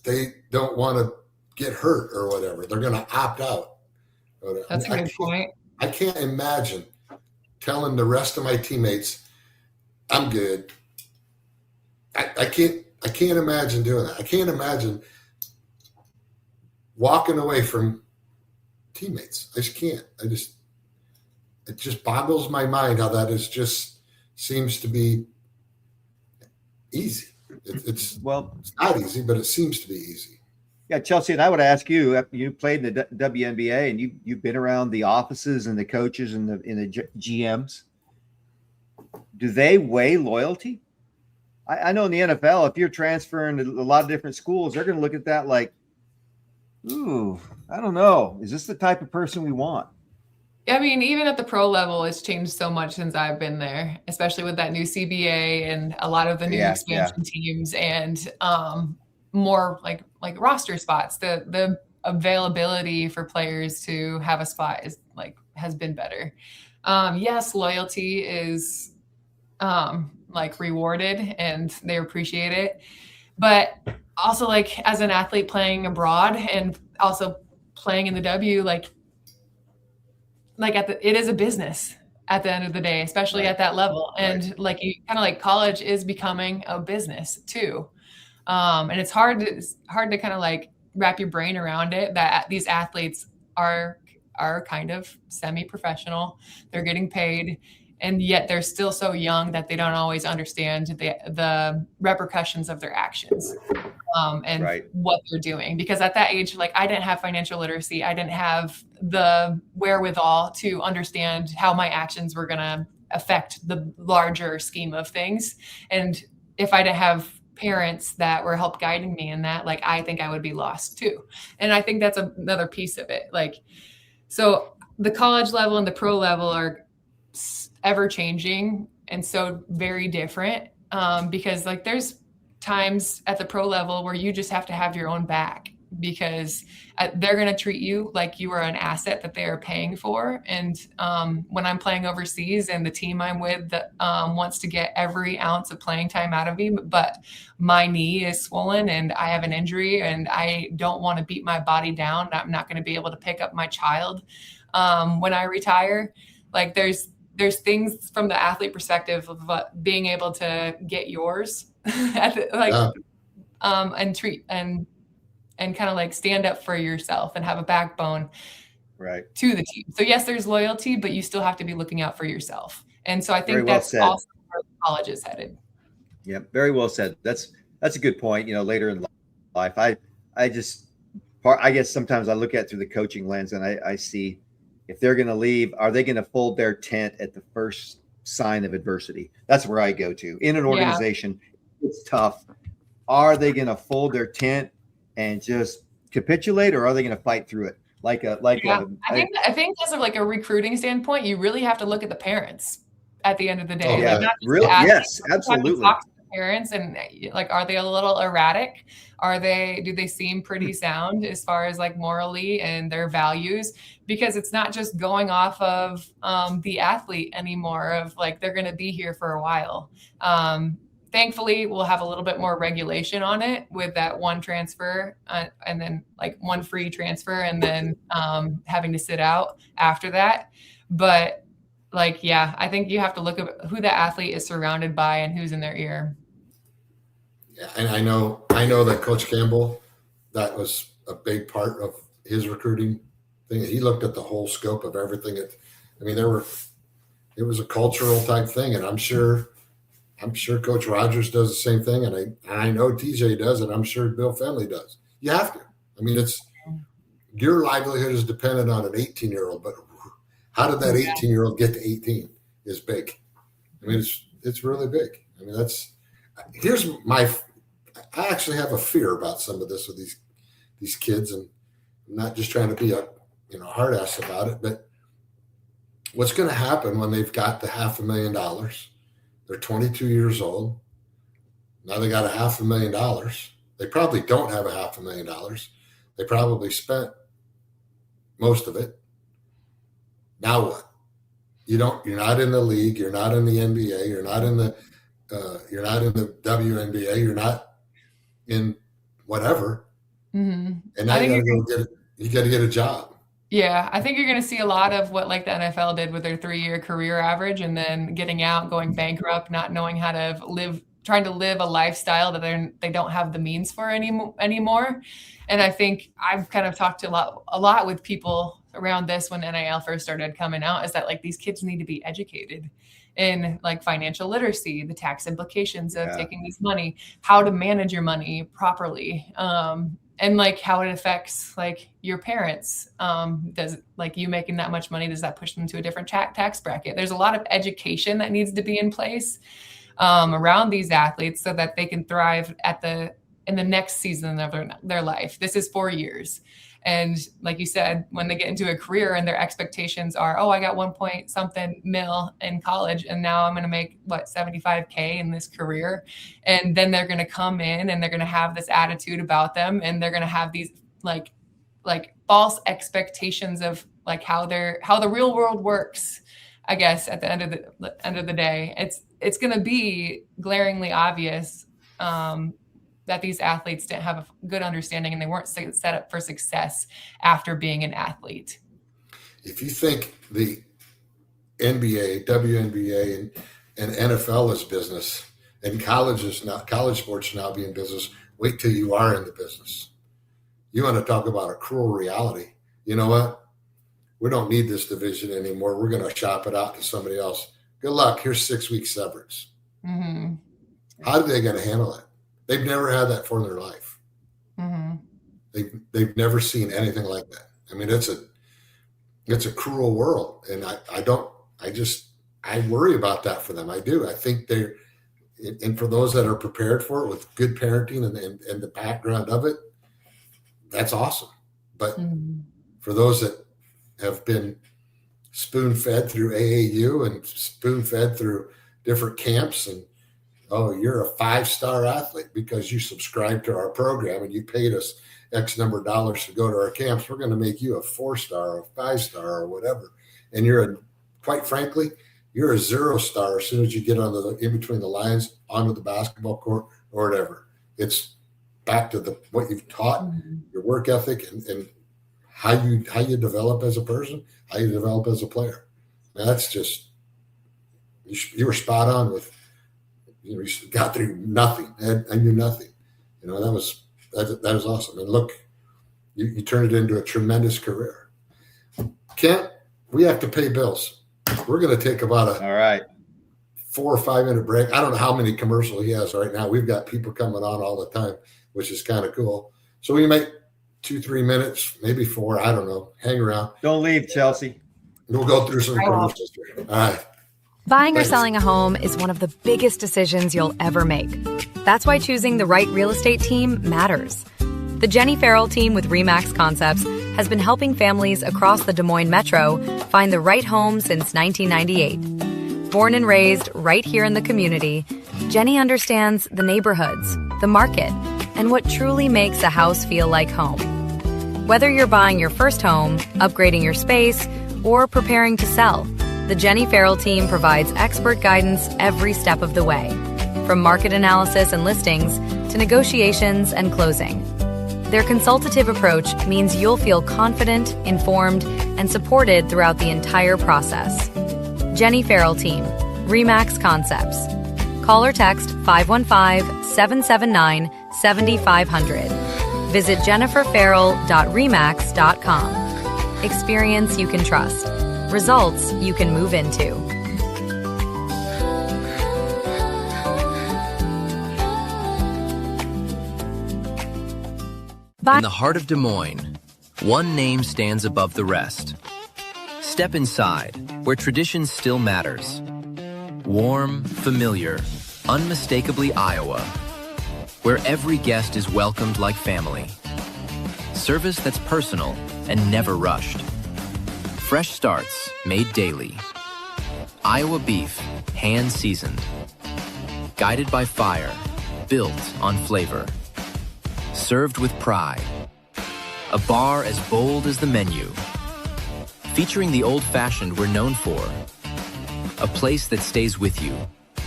they don't want to get hurt or whatever. They're going to opt out. That's a good point. I can't imagine telling the rest of my teammates, I'm good. I can't imagine doing that. I can't imagine walking away from teammates. I just can't. It just boggles my mind how that seems to be easy. It's not easy, but it seems to be easy. Yeah, Chelsea, and I would ask you, you played in the WNBA and you've been around the offices and the coaches and the GMs. Do they weigh loyalty? I know in the NFL, if you're transferring to a lot of different schools, they're going to look at that like, ooh, I don't know. Is this the type of person we want? I mean, even at the pro level, it's changed so much since I've been there, especially with that new CBA and a lot of the new expansion teams and more like roster spots. The availability for players to have a spot has been better. Yes, loyalty is rewarded and they appreciate it, but also as an athlete playing abroad and also playing in the W, it is a business at the end of the day, especially at that level. And college is becoming a business too. And it's hard to kind of wrap your brain around it, that these athletes are kind of semi-professional. They're getting paid, and yet they're still so young that they don't always understand the repercussions of their actions. And what they're doing, because at that age, I didn't have financial literacy. I didn't have the wherewithal to understand how my actions were going to affect the larger scheme of things. And if I didn't have parents that were help guiding me in that, I think I would be lost too. And I think that's another piece of it. So the college level and the pro level are ever changing and so very different, because there's times at the pro level where you just have to have your own back, because they're going to treat you like you are an asset that they are paying for. And when I'm playing overseas and the team I'm with that wants to get every ounce of playing time out of me, but my knee is swollen and I have an injury and I don't want to beat my body down, I'm not going to be able to pick up my child when I retire. There's things from the athlete perspective of being able to get yours and treat and kind of stand up for yourself and have a backbone to the team. So yes, there's loyalty, but you still have to be looking out for yourself. And so I think that's also where college is headed. Yeah, very well said. That's a good point. Later in life, I guess sometimes I look at it through the coaching lens and I see, if they're going to leave, are they going to fold their tent at the first sign of adversity? That's where I go to. In an organization, it's tough. Are they going to fold their tent and just capitulate, or are they going to fight through it? I think as of a recruiting standpoint, you really have to look at the parents at the end of the day. Yes, absolutely. Talk to the parents, and like, are they a little erratic? Do they seem pretty sound as far as like morally and their values? Because it's not just going off of the athlete anymore, of like, they're going to be here for a while. Thankfully, we'll have a little bit more regulation on it with that one transfer and then like one free transfer, and then having to sit out after that. But like, yeah, I think you have to look at who the athlete is surrounded by and who's in their ear. Yeah, and I know that Coach Campbell, that was a big part of his recruiting thing. He looked at the whole scope of everything. It was a cultural type thing, and I'm sure Coach Rogers does the same thing, and I know TJ does, and I'm sure Bill Finley does. You have to. I mean, your livelihood is dependent on an 18-year-old, but how did that 18-year-old get to 18 is big. I mean, it's really big. I mean, I actually have a fear about some of this with these kids, and I'm not just trying to be a hard ass about it, but what's going to happen when they've got the $500,000? They're 22 years old. Now they got $500,000. They probably don't have $500,000. They probably spent most of it. Now what? You're not in the league. You're not in the NBA. You're not in the WNBA. You're not in whatever. Mm-hmm. And now you got to get a job. Yeah, I think you're going to see a lot of what like the NFL did with their 3-year career average, and then getting out, going bankrupt, not knowing how to live, trying to live a lifestyle that they don't have the means for anymore. And I think I've kind of talked a lot with people around this when NIL first started coming out, is that like these kids need to be educated in like financial literacy, the tax implications of taking this money, how to manage your money properly. And like how it affects like your parents. Does like you making that much money, does that push them to a different tax bracket? There's a lot of education that needs to be in place around these athletes so that they can thrive in the next season of their life. This is 4 years. And like you said, when they get into a career and their expectations are, I got 1 point something mil in college, and now I'm going to make $75K in this career. And then they're going to come in and they're going to have this attitude about them, and they're going to have these like false expectations of like how the real world works. I guess at the end of the day, it's going to be glaringly obvious that these athletes didn't have a good understanding, and they weren't set up for success after being an athlete. If you think the NBA, WNBA, and NFL is business, and college sports now being business, wait till you are in the business. You want to talk about a cruel reality. You know what? We don't need this division anymore. We're going to shop it out to somebody else. Good luck. Here's 6 weeks severance. Mm-hmm. How are they going to handle it? They've never had that for their life. Mm-hmm. They've never seen anything like that. I mean, it's a cruel world, and I worry about that for them. I do. I think and for those that are prepared for it with good parenting and the background of it, that's awesome. But for those that have been spoon-fed through AAU and spoon-fed through different camps, and you're a 5-star athlete because you subscribed to our program and you paid us X number of dollars to go to our camps. We're going to make you a 4-star or a 5-star or whatever. And quite frankly, you're a 0-star as soon as you get in between the lines onto the basketball court or whatever. It's back to what you've taught, your work ethic, and how you develop as a person, how you develop as a player. Now, that's just you were spot on with. You got through nothing. I knew nothing. That was awesome. And look, you turned it into a tremendous career. Kent, we have to pay bills. We're going to take about a 4 or 5 minute break. I don't know how many commercials he has right now. We've got people coming on all the time, which is kind of cool. So we make 2-3 minutes, maybe 4. I don't know. Hang around. Don't leave, Chelsea. We'll go through some commercials here. All right. Buying or selling a home is one of the biggest decisions you'll ever make. That's why choosing the right real estate team matters. The Jenny Farrell team with RE/MAX Concepts has been helping families across the Des Moines metro find the right home since 1998. Born and raised right here in the community, Jenny understands the neighborhoods, the market, and what truly makes a house feel like home. Whether you're buying your first home, upgrading your space, or preparing to sell, the Jenny Farrell team provides expert guidance every step of the way, from market analysis and listings to negotiations and closing. Their consultative approach means you'll feel confident, informed, and supported throughout the entire process. Jenny Farrell Team, RE/MAX Concepts. Call or text 515-779-7500. Visit jenniferfarrell.remax.com. Experience you can trust. Results you can move into. In the heart of Des Moines, one name stands above the rest. Step inside, where tradition still matters. Warm, familiar, unmistakably Iowa, where every guest is welcomed like family. Service that's personal and never rushed. Fresh starts made daily. Iowa beef, hand-seasoned. Guided by fire, built on flavor. Served with pride. A bar as bold as the menu. Featuring the old-fashioned we're known for. A place that stays with you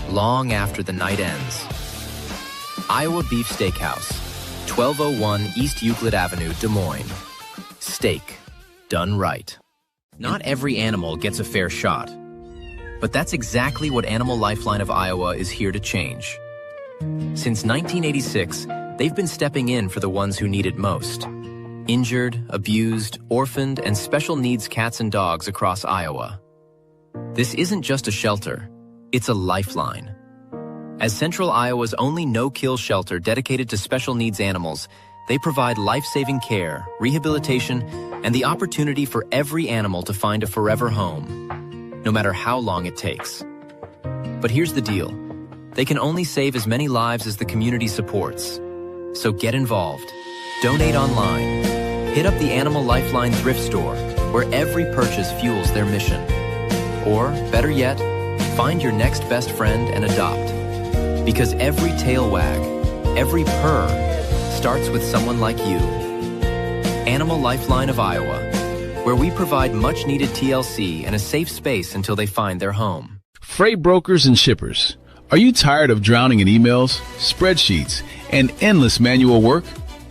long after the night ends. Iowa Beef Steakhouse, 1201 East Euclid Avenue, Des Moines. Steak, done right. Not every animal gets a fair shot, but that's exactly what Animal Lifeline of Iowa is here to change. Since 1986, they've been stepping in for the ones who need it most. Injured, abused, orphaned, and special needs cats and dogs across Iowa. This isn't just a shelter, it's a lifeline. As Central Iowa's only no-kill shelter dedicated to special needs animals, they provide life-saving care, rehabilitation, and the opportunity for every animal to find a forever home, no matter how long it takes. But here's the deal. They can only save as many lives as the community supports. So get involved. Donate online. Hit up the Animal Lifeline thrift store, where every purchase fuels their mission. Or, better yet, find your next best friend and adopt. Because every tail wag, every purr, starts with someone like you. Animal Lifeline of Iowa, where we provide much-needed TLC and a safe space until they find their home. Freight brokers and shippers, are you tired of drowning in emails, spreadsheets, and endless manual work?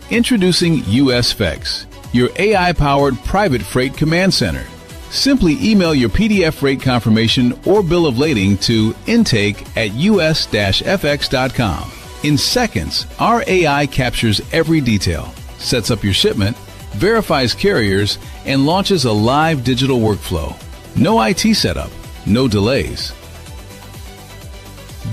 Introducing USFX, your AI-powered private freight command center. Simply email your PDF rate confirmation or bill of lading to intake@us-fx.com. In seconds, our AI captures every detail, sets up your shipment, verifies carriers, and launches a live digital workflow. No IT setup, no delays.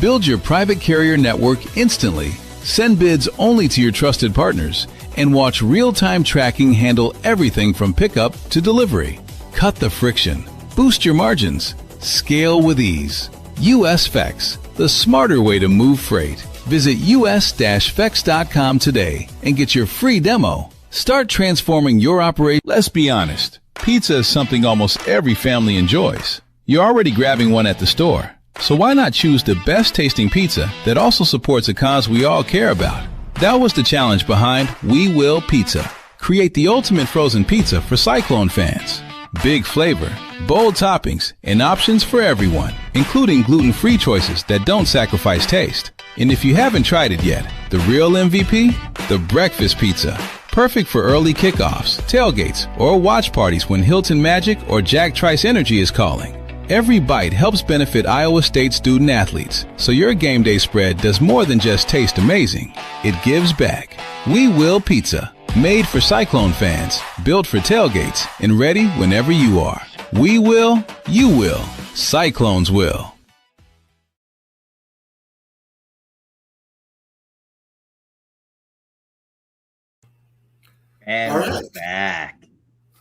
Build your private carrier network instantly, send bids only to your trusted partners, and watch real-time tracking handle everything from pickup to delivery. Cut the friction, boost your margins, scale with ease. USFX, the smarter way to move freight. Visit us-fex.com today and get your free demo. Start transforming your operation. Let's be honest, pizza is something almost every family enjoys. You're already grabbing one at the store, so why not choose the best tasting pizza that also supports a cause we all care about? That was the challenge behind We Will Pizza. Create the ultimate frozen pizza for Cyclone fans. Big flavor, bold toppings, and options for everyone, including gluten-free choices that don't sacrifice taste. And if you haven't tried it yet, the real MVP? The breakfast pizza. Perfect for early kickoffs, tailgates, or watch parties when Hilton Magic or Jack Trice Energy is calling. Every bite helps benefit Iowa State student athletes, so your game day spread does more than just taste amazing. It gives back. We Will Pizza. Made for Cyclone fans, built for tailgates, and ready whenever you are. We will, you will, Cyclones will. And All we're right. back.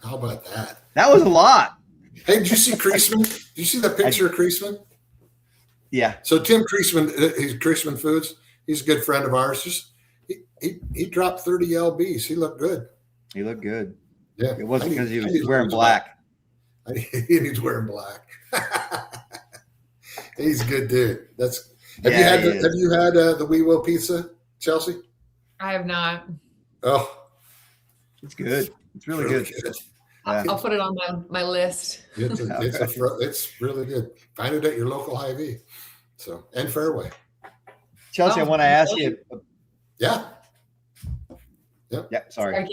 How about that? That was a lot. Hey, did you see Creasman? Did you see the picture of Creasman? Yeah. So Tim Creasman, he's Creasman Foods. He's a good friend of ours. Just he dropped 30 lbs. He looked good. He looked good. Yeah, It wasn't because he I was need to wearing lose black. He's wearing black. He's a good dude. Have you had the We Will pizza, Chelsea? I have not. Oh, it's good. It's really good. Yeah. I'll put it on my list. It's really good. Find it at your local Hy-Vee. So, and Fairway. Chelsea, I want to ask you. Yeah. Yeah. Sorry.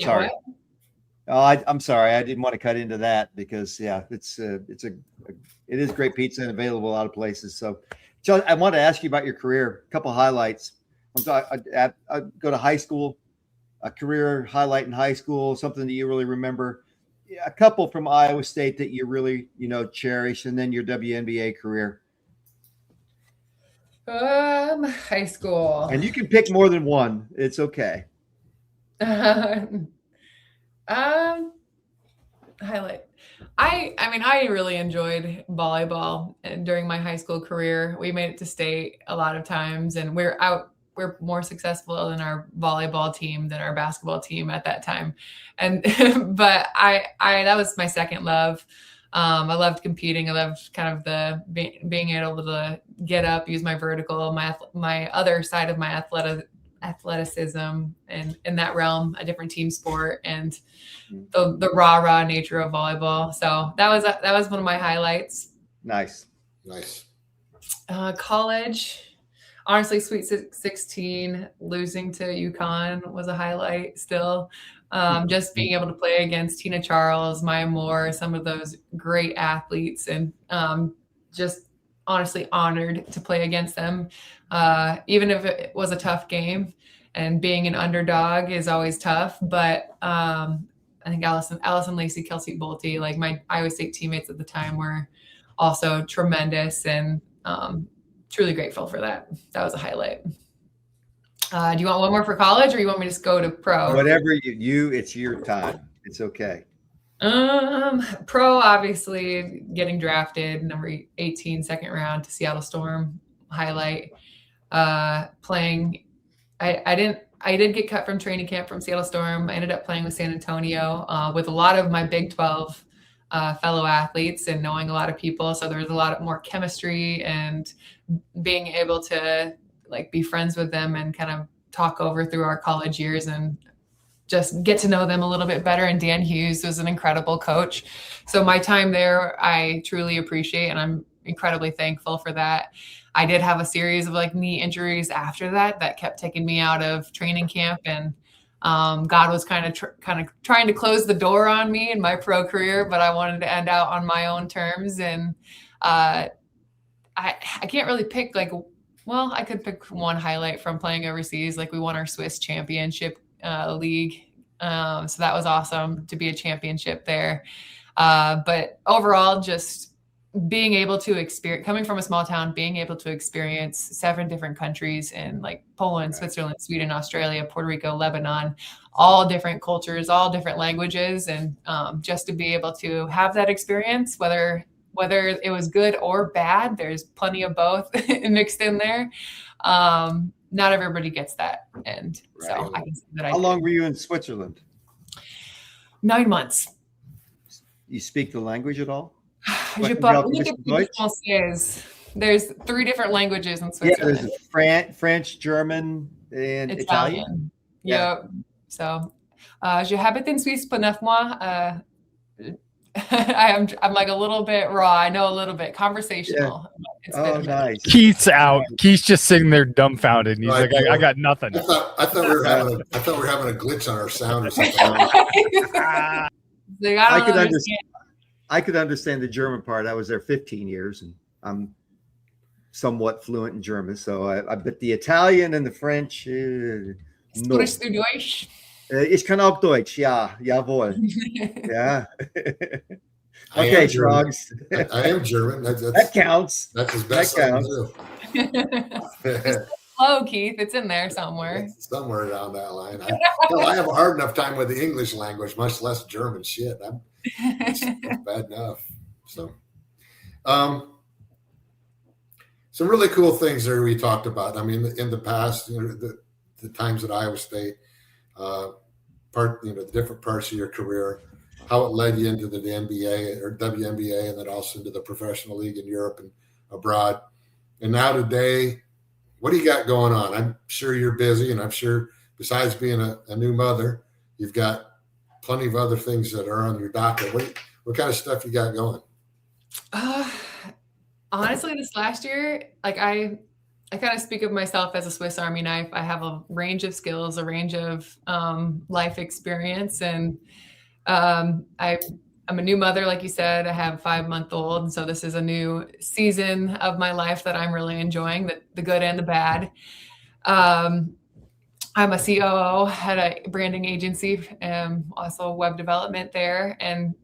I'm sorry. I didn't want to cut into that because it is great pizza and available a lot of places. So, I want to ask you about your career. A couple highlights. I go to high school, a career highlight in high school, something that you really remember. A couple from Iowa State that you really, cherish, and then your WNBA career. High school. And you can pick more than one. It's okay. Highlight. I really enjoyed volleyball, and during my high school career, we made it to state a lot of times, and we're more successful in our volleyball team than our basketball team at that time. And, but I that was my second love. I loved competing. I loved kind of being able to get up, use my vertical, my other side of my athleticism, and in that realm, a different team sport, and the raw nature of volleyball. So that was one of my highlights. Nice. College. Honestly, Sweet 16, losing to UConn was a highlight still. Just being able to play against Tina Charles, Maya Moore, some of those great athletes, and just honestly honored to play against them. Even if it was a tough game, and being an underdog is always tough. But I think Allison Lacey, Kelsey Bolte, like my Iowa State teammates at the time, were also tremendous, and truly grateful for that. That was a highlight. Do you want one more for college, or you want me to just go to pro? Whatever it's your time. It's okay. Pro, obviously getting drafted number 18, second round to Seattle Storm, highlight. Playing, I did get cut from training camp from Seattle Storm. I ended up playing with San Antonio with a lot of my Big 12 fellow athletes and knowing a lot of people. So there was a lot more chemistry, and being able to be friends with them and kind of talk over through our college years and just get to know them a little bit better. And Dan Hughes was an incredible coach. So my time there, I truly appreciate, and I'm incredibly thankful for that. I did have a series of knee injuries after that kept taking me out of training camp, and God was kind of trying to close the door on me in my pro career, but I wanted to end out on my own terms. And I can't really pick I could pick one highlight from playing overseas. We won our Swiss championship league. So that was awesome to be a championship there. But overall, just being able to experience, coming from a small town, being able to experience 7 different countries in Poland, Switzerland, Sweden, Australia, Puerto Rico, Lebanon, all different cultures, all different languages. And just to be able to have that experience, whether it was good or bad, there's plenty of both mixed in there. Not everybody gets that. And so I can say that. How long were you in Switzerland? 9 months. You speak the language at all? There's 3 different languages in Switzerland. Yeah, there's French, German, and Italian. Yep. So, je habite in Suisse pour 9 mois. I'm a little bit raw. I know a little bit conversational. Yeah. Nice. Keith's out. Keith's just sitting there dumbfounded. And he's I got nothing. I thought we were having a glitch on our sound or something. I could understand the German part. I was there 15 years, and I'm somewhat fluent in German. So I bet the Italian and the French. No. Sprichst du Deutsch? Ich kann auch Deutsch, ja, jawohl. Yeah. Okay, Shrugs. I am German. That counts. That's his best. That counts. Hello, Keith. It's in there somewhere. Somewhere down that line. I have a hard enough time with the English language, much less German. Shit, it's bad enough. So, some really cool things there we talked about. I mean, in the past, the times at Iowa State, the different parts of your career, how it led you into the NBA or WNBA, and then also into the professional league in Europe and abroad. And now today, what do you got going on? I'm sure you're busy, and I'm sure besides being a new mother, you've got plenty of other things that are on your docket. What kind of stuff you got going? Honestly, this last year, like I kind of speak of myself as a Swiss Army knife. I have a range of skills, a range of life experience, and I'm a new mother, like you said. I have a 5-month-old, so this is a new season of my life that I'm really enjoying, the good and the bad. I'm a COO at a branding agency, also web development there, and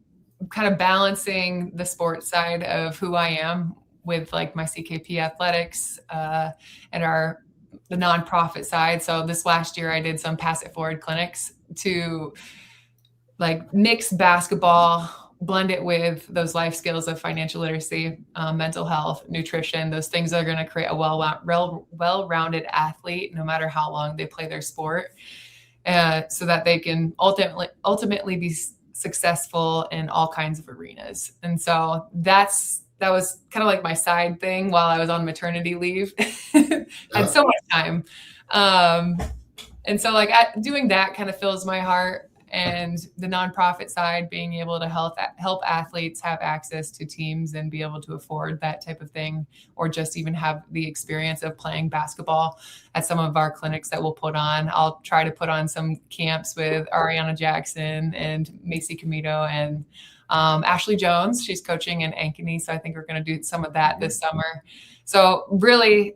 kind of balancing the sports side of who I am with like my CKP athletics and the nonprofit side. So this last year I did some Pass It Forward clinics to like mix basketball, blend it with those life skills of financial literacy, mental health, nutrition, those things that are going to create a well-rounded athlete, no matter how long they play their sport, so that they can ultimately be successful in all kinds of arenas. And so that was kind of like my side thing while I was on maternity leave. Had so much time. And so like doing that kind of fills my heart. And the nonprofit side, being able to help athletes have access to teams and be able to afford that type of thing, or just even have the experience of playing basketball at some of our clinics that we'll put on. I'll try to put on some camps with Ariana Jackson and Macy Comito and Ashley Jones. She's coaching in Ankeny, so I think we're going to do some of that this summer. So really,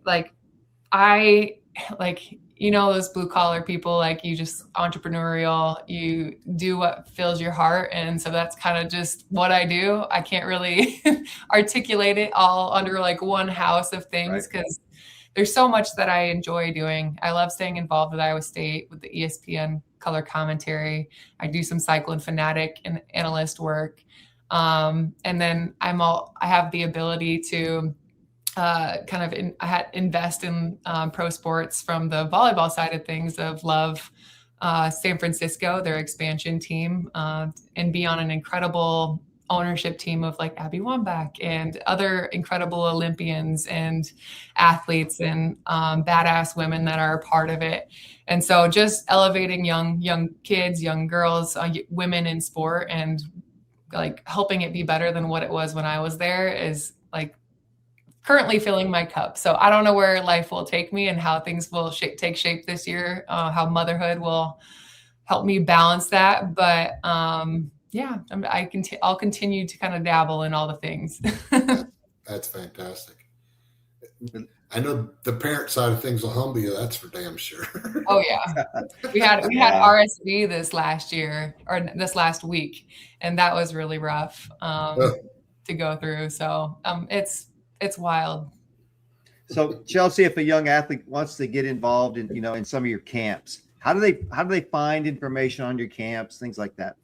those blue collar people, like you just entrepreneurial, you do what fills your heart. And so that's kind of just what I do. I can't really articulate it all under like one house of things, because there's so much that I enjoy doing. I love staying involved with Iowa State with the ESPN color commentary. I do some Cyclone fanatic and analyst work. And then I have the ability to invest in pro sports from the volleyball side of things. Of love San Francisco, their expansion team, and be on an incredible ownership team of like Abby Wambach and other incredible Olympians and athletes and badass women that are a part of it. And so just elevating young kids, young girls, women in sport, and like helping it be better than what it was when I was there is like currently filling my cup. So I don't know where life will take me and how things will take shape this year, how motherhood will help me balance that. But I'll continue to kind of dabble in all the things. That's fantastic. I know the parent side of things will humble you. That's for damn sure. Oh yeah. We had RSV this last week, and that was really rough to go through. So it's wild. So Chelsea, if a young athlete wants to get involved in some of your camps, how do they find information on your camps, things like that?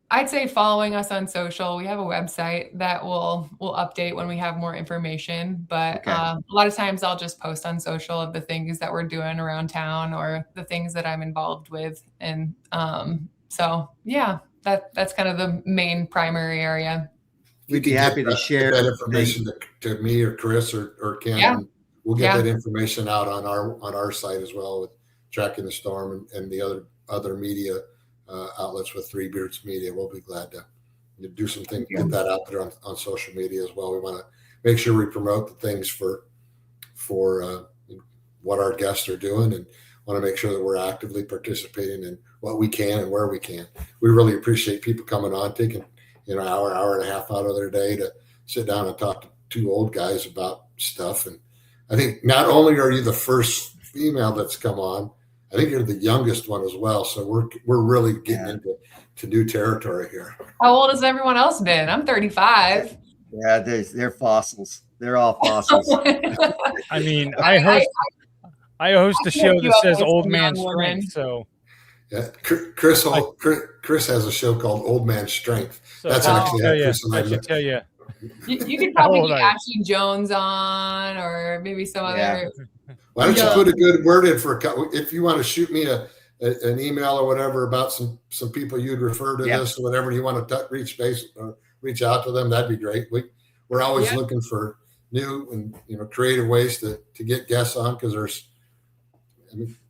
I'd say following us on social. We have a website that will update when we have more information, but a lot of times I'll just post on social of the things that we're doing around town or the things that I'm involved with. And so yeah, that's kind of the main primary area. We'd be happy to share that information to me or Chris or Ken. Yeah. We'll get that information out on our site as well, with Tracking the Storm and the other media outlets with Three Beards Media. We'll be glad to do some things, get that out there on social media as well. We want to make sure we promote the things for what our guests are doing, and want to make sure that we're actively participating in what we can and where we can. We really appreciate people coming on, taking an hour and a half out of their day to sit down and talk to two old guys about stuff. And I think not only are you the first female that's come on, I think you're the youngest one as well. So we're really getting into new territory here. How old has everyone else been? I'm 35. Yeah, they're fossils. They're all fossils. I mean, I host a show that says Old Man Strength. So yeah, Chris has a show called Old Man Strength. So that's actually I should tell you. You could probably get Ashley Jones on, or maybe some other. Why don't you put a good word in for if you want to shoot me an email or whatever about some people you'd refer to this or whatever, you want to reach out to them, that'd be great. We're always looking for new and creative ways to get guests on, because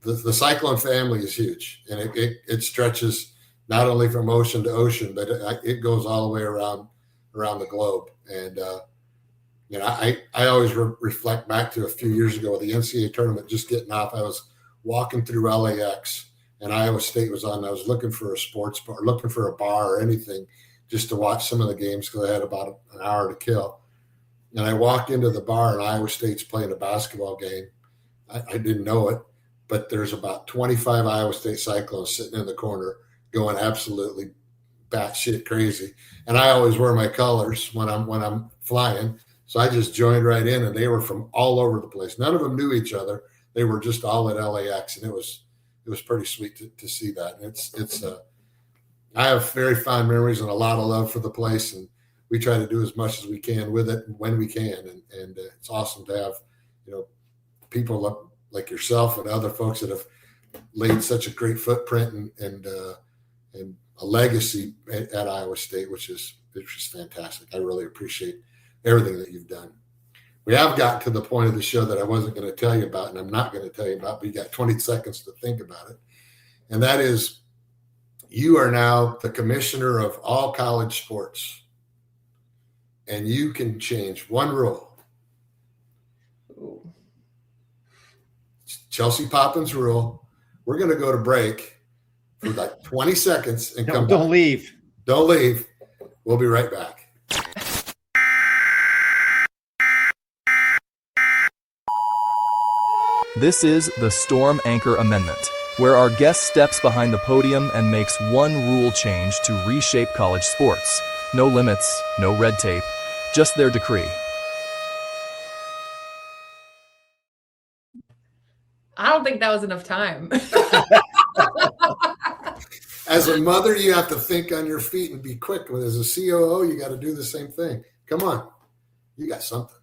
the Cyclone family is huge, and it stretches not only from ocean to ocean, but it goes all the way around the globe. And I always reflect back to a few years ago with the NCAA tournament just getting off. I was walking through LAX, and Iowa State was on. I was looking for a sports bar, looking for a bar or anything just to watch some of the games, because I had about an hour to kill. And I walked into the bar, and Iowa State's playing a basketball game. I didn't know it, but there's about 25 Iowa State Cyclones sitting in the corner going absolutely batshit crazy. And I always wear my colors when I'm flying. So I just joined right in, and they were from all over the place. None of them knew each other. They were just all at LAX, and it was pretty sweet to see that. And I have very fond memories and a lot of love for the place, and we try to do as much as we can with it when we can. And it's awesome to have, people like yourself and other folks that have laid such a great footprint and a legacy at Iowa State, which is fantastic. I really appreciate everything that you've done. We have gotten to the point of the show that I wasn't going to tell you about, and I'm not going to tell you about, but you got 20 seconds to think about it. And that is, you are now the commissioner of all college sports, and you can change one rule. Ooh. Chelsea Poppens rule. We're going to go to break for like 20 seconds and come back. Don't leave. Don't leave. We'll be right back. This is the Storm Anchor Amendment, where our guest steps behind the podium and makes one rule change to reshape college sports. No limits, no red tape, just their decree. I don't think that was enough time. As a mother, you have to think on your feet and be quick. As a COO, you got to do the same thing. Come on. You got something.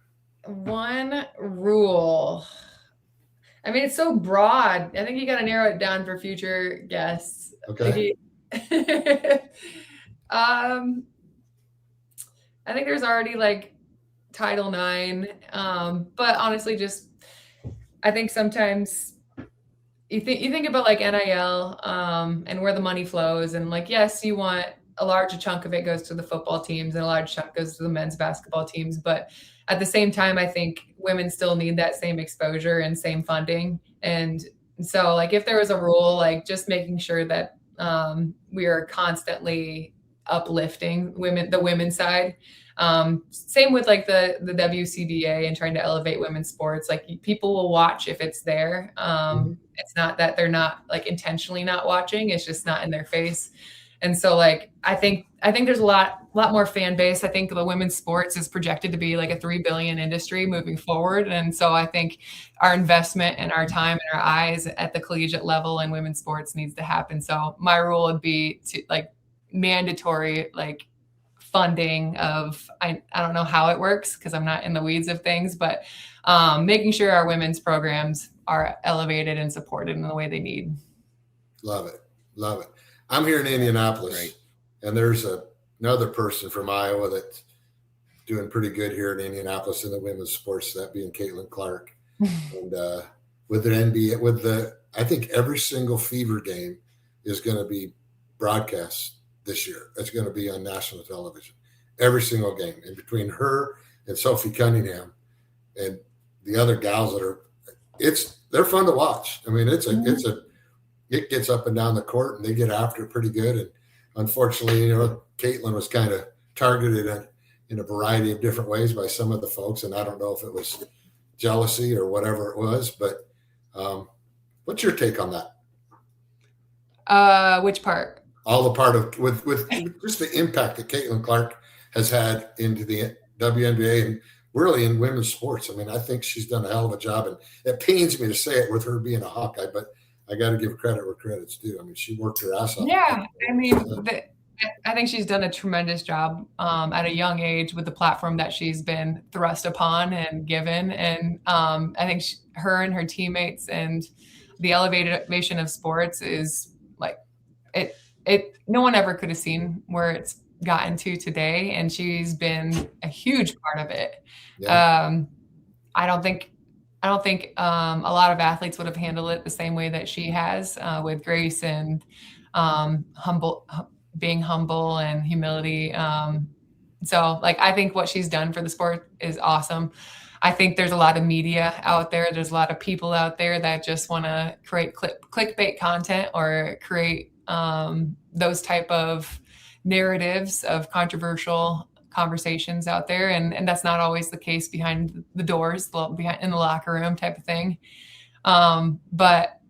One rule. I mean, it's so broad. I think you got to narrow it down for future guests. Okay. I think there's already like Title IX. But honestly, I think sometimes you think about like NIL and where the money flows, and like, yes, you want a large chunk of it goes to the football teams and a large chunk goes to the men's basketball teams. But at the same time, I think women still need that same exposure and same funding. And so like, if there was a rule, like just making sure that we are constantly uplifting the women's side. Same with like the WCBA and trying to elevate women's sports. Like people will watch if it's there. It's not that they're not like intentionally not watching. It's just not in their face. And so like, I think there's a lot more fan base. I think the women's sports is projected to be like a $3 billion industry moving forward. And so I think our investment and our time and our eyes at the collegiate level in women's sports needs to happen. So my rule would be to like mandatory, like funding of, I don't know how it works because I'm not in the weeds of things, but making sure our women's programs are elevated and supported in the way they need. Love it. Love it. I'm here in Indianapolis. Great. And there's another person from Iowa that's doing pretty good here in Indianapolis in the women's sports, that being Caitlin Clark. And with the NBA, I think every single Fever game is going to be broadcast this year. It's going to be on national television, every single game. And between her and Sophie Cunningham and the other gals they're fun to watch. I mean, it gets up and down the court and they get after it pretty good. And unfortunately, Caitlin was kind of targeted in a variety of different ways by some of the folks. And I don't know if it was jealousy or whatever it was, but what's your take on that? Which part? All the part of with just the impact that Caitlin Clark has had into the WNBA and really in women's sports. I mean, I think she's done a hell of a job, and it pains me to say it with her being a Hawkeye, but I got to give credit where credit's due. I mean, she worked her ass off. Yeah, I mean, I think she's done a tremendous job at a young age with the platform that she's been thrust upon and given. And I think her and her teammates and the elevation of sports is like it. No one ever could have seen where it's gotten to today, and she's been a huge part of it. Yeah. I don't think a lot of athletes would have handled it the same way that she has, with grace and being humble and humility. So like, I think what she's done for the sport is awesome. I think there's a lot of media out there. There's a lot of people out there that just want to create clickbait content or create those type of narratives of controversial conversations out there. And that's not always the case behind the doors, behind in the locker room type of thing. But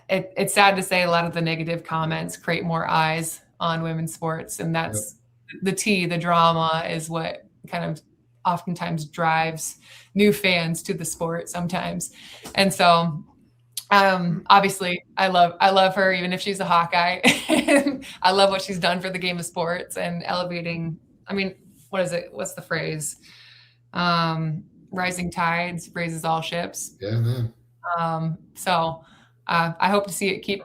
it's sad to say a lot of the negative comments create more eyes on women's sports. And that's the drama is what kind of oftentimes drives new fans to the sport sometimes. And so, obviously I love her, even if she's a Hawkeye. I love what she's done for the game of sports and elevating. I mean, what is it? What's the phrase? Rising tides raises all ships. Yeah, man. So I hope to see it keep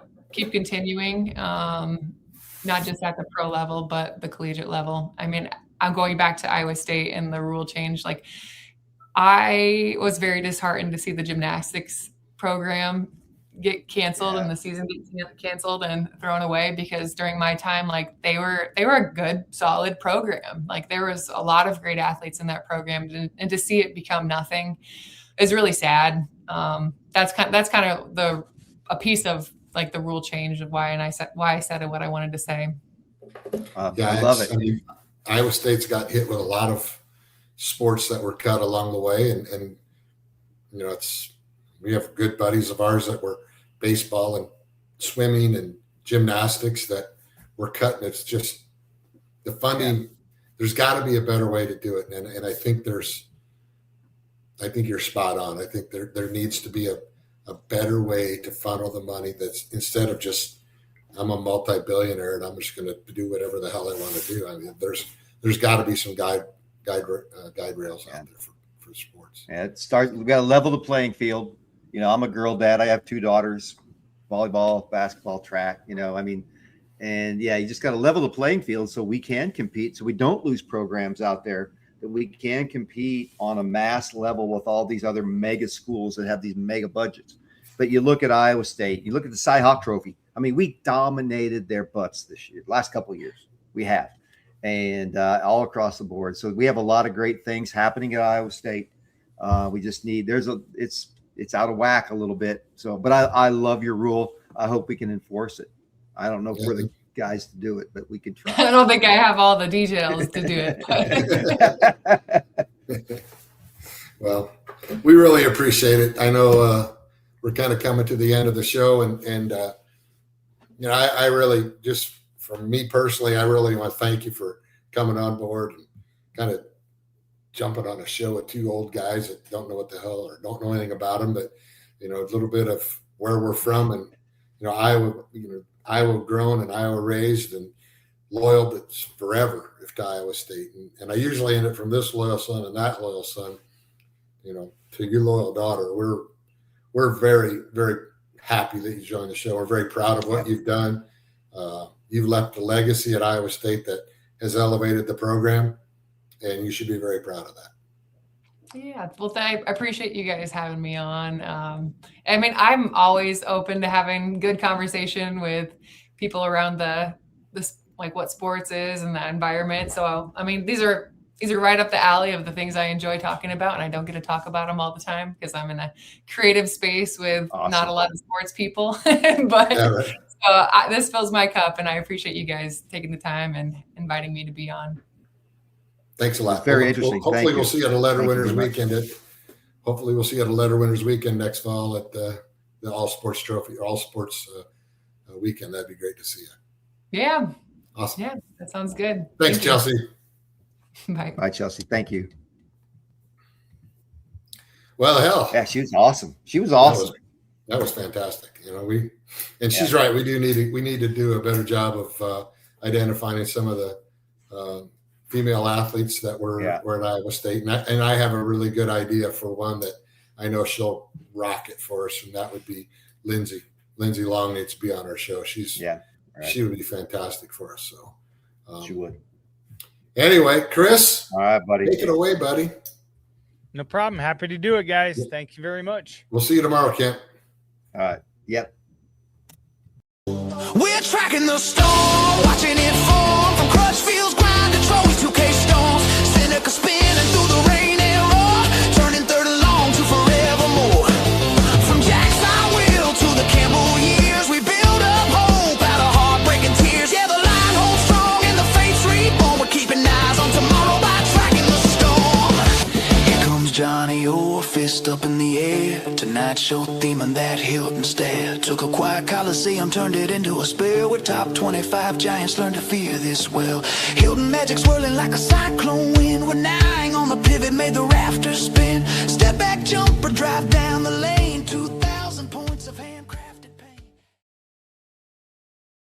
continuing, not just at the pro level, but the collegiate level. I mean, I'm going back to Iowa State and the rule change. Like, I was very disheartened to see the gymnastics program get canceled and the season get canceled and thrown away, because during my time, like, they were a good, solid program. Like, there was a lot of great athletes in that program, and to see it become nothing is really sad. That's kind of a piece of like the rule change of why I said what I wanted to say. I love it. I mean, Iowa State's got hit with a lot of sports that were cut along the way, and you know, we have good buddies of ours that were baseball and swimming and gymnastics that were cut, and it's just the funding. Yeah. There's got to be a better way to do it, and I think you're spot on. I think there needs to be a better way to funnel the money, that's instead of just, I'm a multi-billionaire and I'm just going to do whatever the hell I want to do. I mean, there's got to be some guide rails out there for sports. Yeah, we got to level the playing field. You know, I'm a girl dad. I have 2 daughters, volleyball, basketball, track, you know, I mean, and yeah, you just got to level the playing field so we can compete, so we don't lose programs out there, that we can compete on a mass level with all these other mega schools that have these mega budgets. But you look at Iowa State, you look at the Cy-Hawk Trophy. I mean, we dominated their butts this year, last couple of years. We have, and all across the board. So we have a lot of great things happening at Iowa State. We just need, it's out of whack a little bit. So, but I love your rule. I hope we can enforce it. I don't know if we're the guys to do it, but we can try. I don't think I have all the details to do it. Well, we really appreciate it. I know we're kind of coming to the end of the show, and you know, I really, just for me personally, I really want to thank you for coming on board and kind of jumping on a show with 2 old guys that don't know what the hell or don't know anything about them, but you know, a little bit of where we're from, and you know, Iowa grown and Iowa raised and loyal, but forever to Iowa State. And I usually end it from this loyal son and that loyal son, you know, to your loyal daughter. We're very, very happy that you joined the show. We're very proud of what you've done. You've left a legacy at Iowa State that has elevated the program, and you should be very proud of that. Yeah, well, I appreciate you guys having me on. I mean, I'm always open to having good conversation with people around this, like what sports is and the environment. So, I mean, these are right up the alley of the things I enjoy talking about, and I don't get to talk about them all the time because I'm in a creative space with not a lot of sports people. But right. So this fills my cup, and I appreciate you guys taking the time and inviting me to be on. Thanks a lot. Very interesting. Hopefully we'll see you at a letter winners weekend. Hopefully we'll see you at a letter winners weekend next fall at the All Sports Trophy, All Sports weekend. That'd be great to see you. Yeah. Awesome. Yeah, that sounds good. Thanks, Chelsea. Bye. Bye, Chelsea. Thank you. Well, hell. Yeah, she was awesome. She was awesome. That was fantastic. You know, she's right. We need to do a better job of identifying some of the female athletes that were at Iowa State. And I have a really good idea for one that I know she'll rock it for us, and that would be Lindsay. Lindsay Long needs to be on our show. She would be fantastic for us. So she would. Anyway, Chris. All right, buddy. Take it away, buddy. No problem. Happy to do it, guys. Thank you very much. We'll see you tomorrow, Kent. All right. Yep. We're tracking the storm, watching it form from Crutchfield's grind to Troy's 2K storms. Seneca spinning through the rain and roar, turning third and long to forevermore. From Jackson Will to the Campbell years, we build up hope out of heartbreaking tears. Yeah, the line holds strong and the faith's reborn. We're keeping eyes on tomorrow by tracking the storm. Here comes Johnny O, fist up in the air. Tonight's show theme on that Hilton stare. Took a quiet Coliseum, turned it into a spare. With top 25 giants learned to fear this well. Hilton magic swirling like a cyclone wind. We're nine on the pivot, made the rafters spin. Step back jumper, drive down the lane.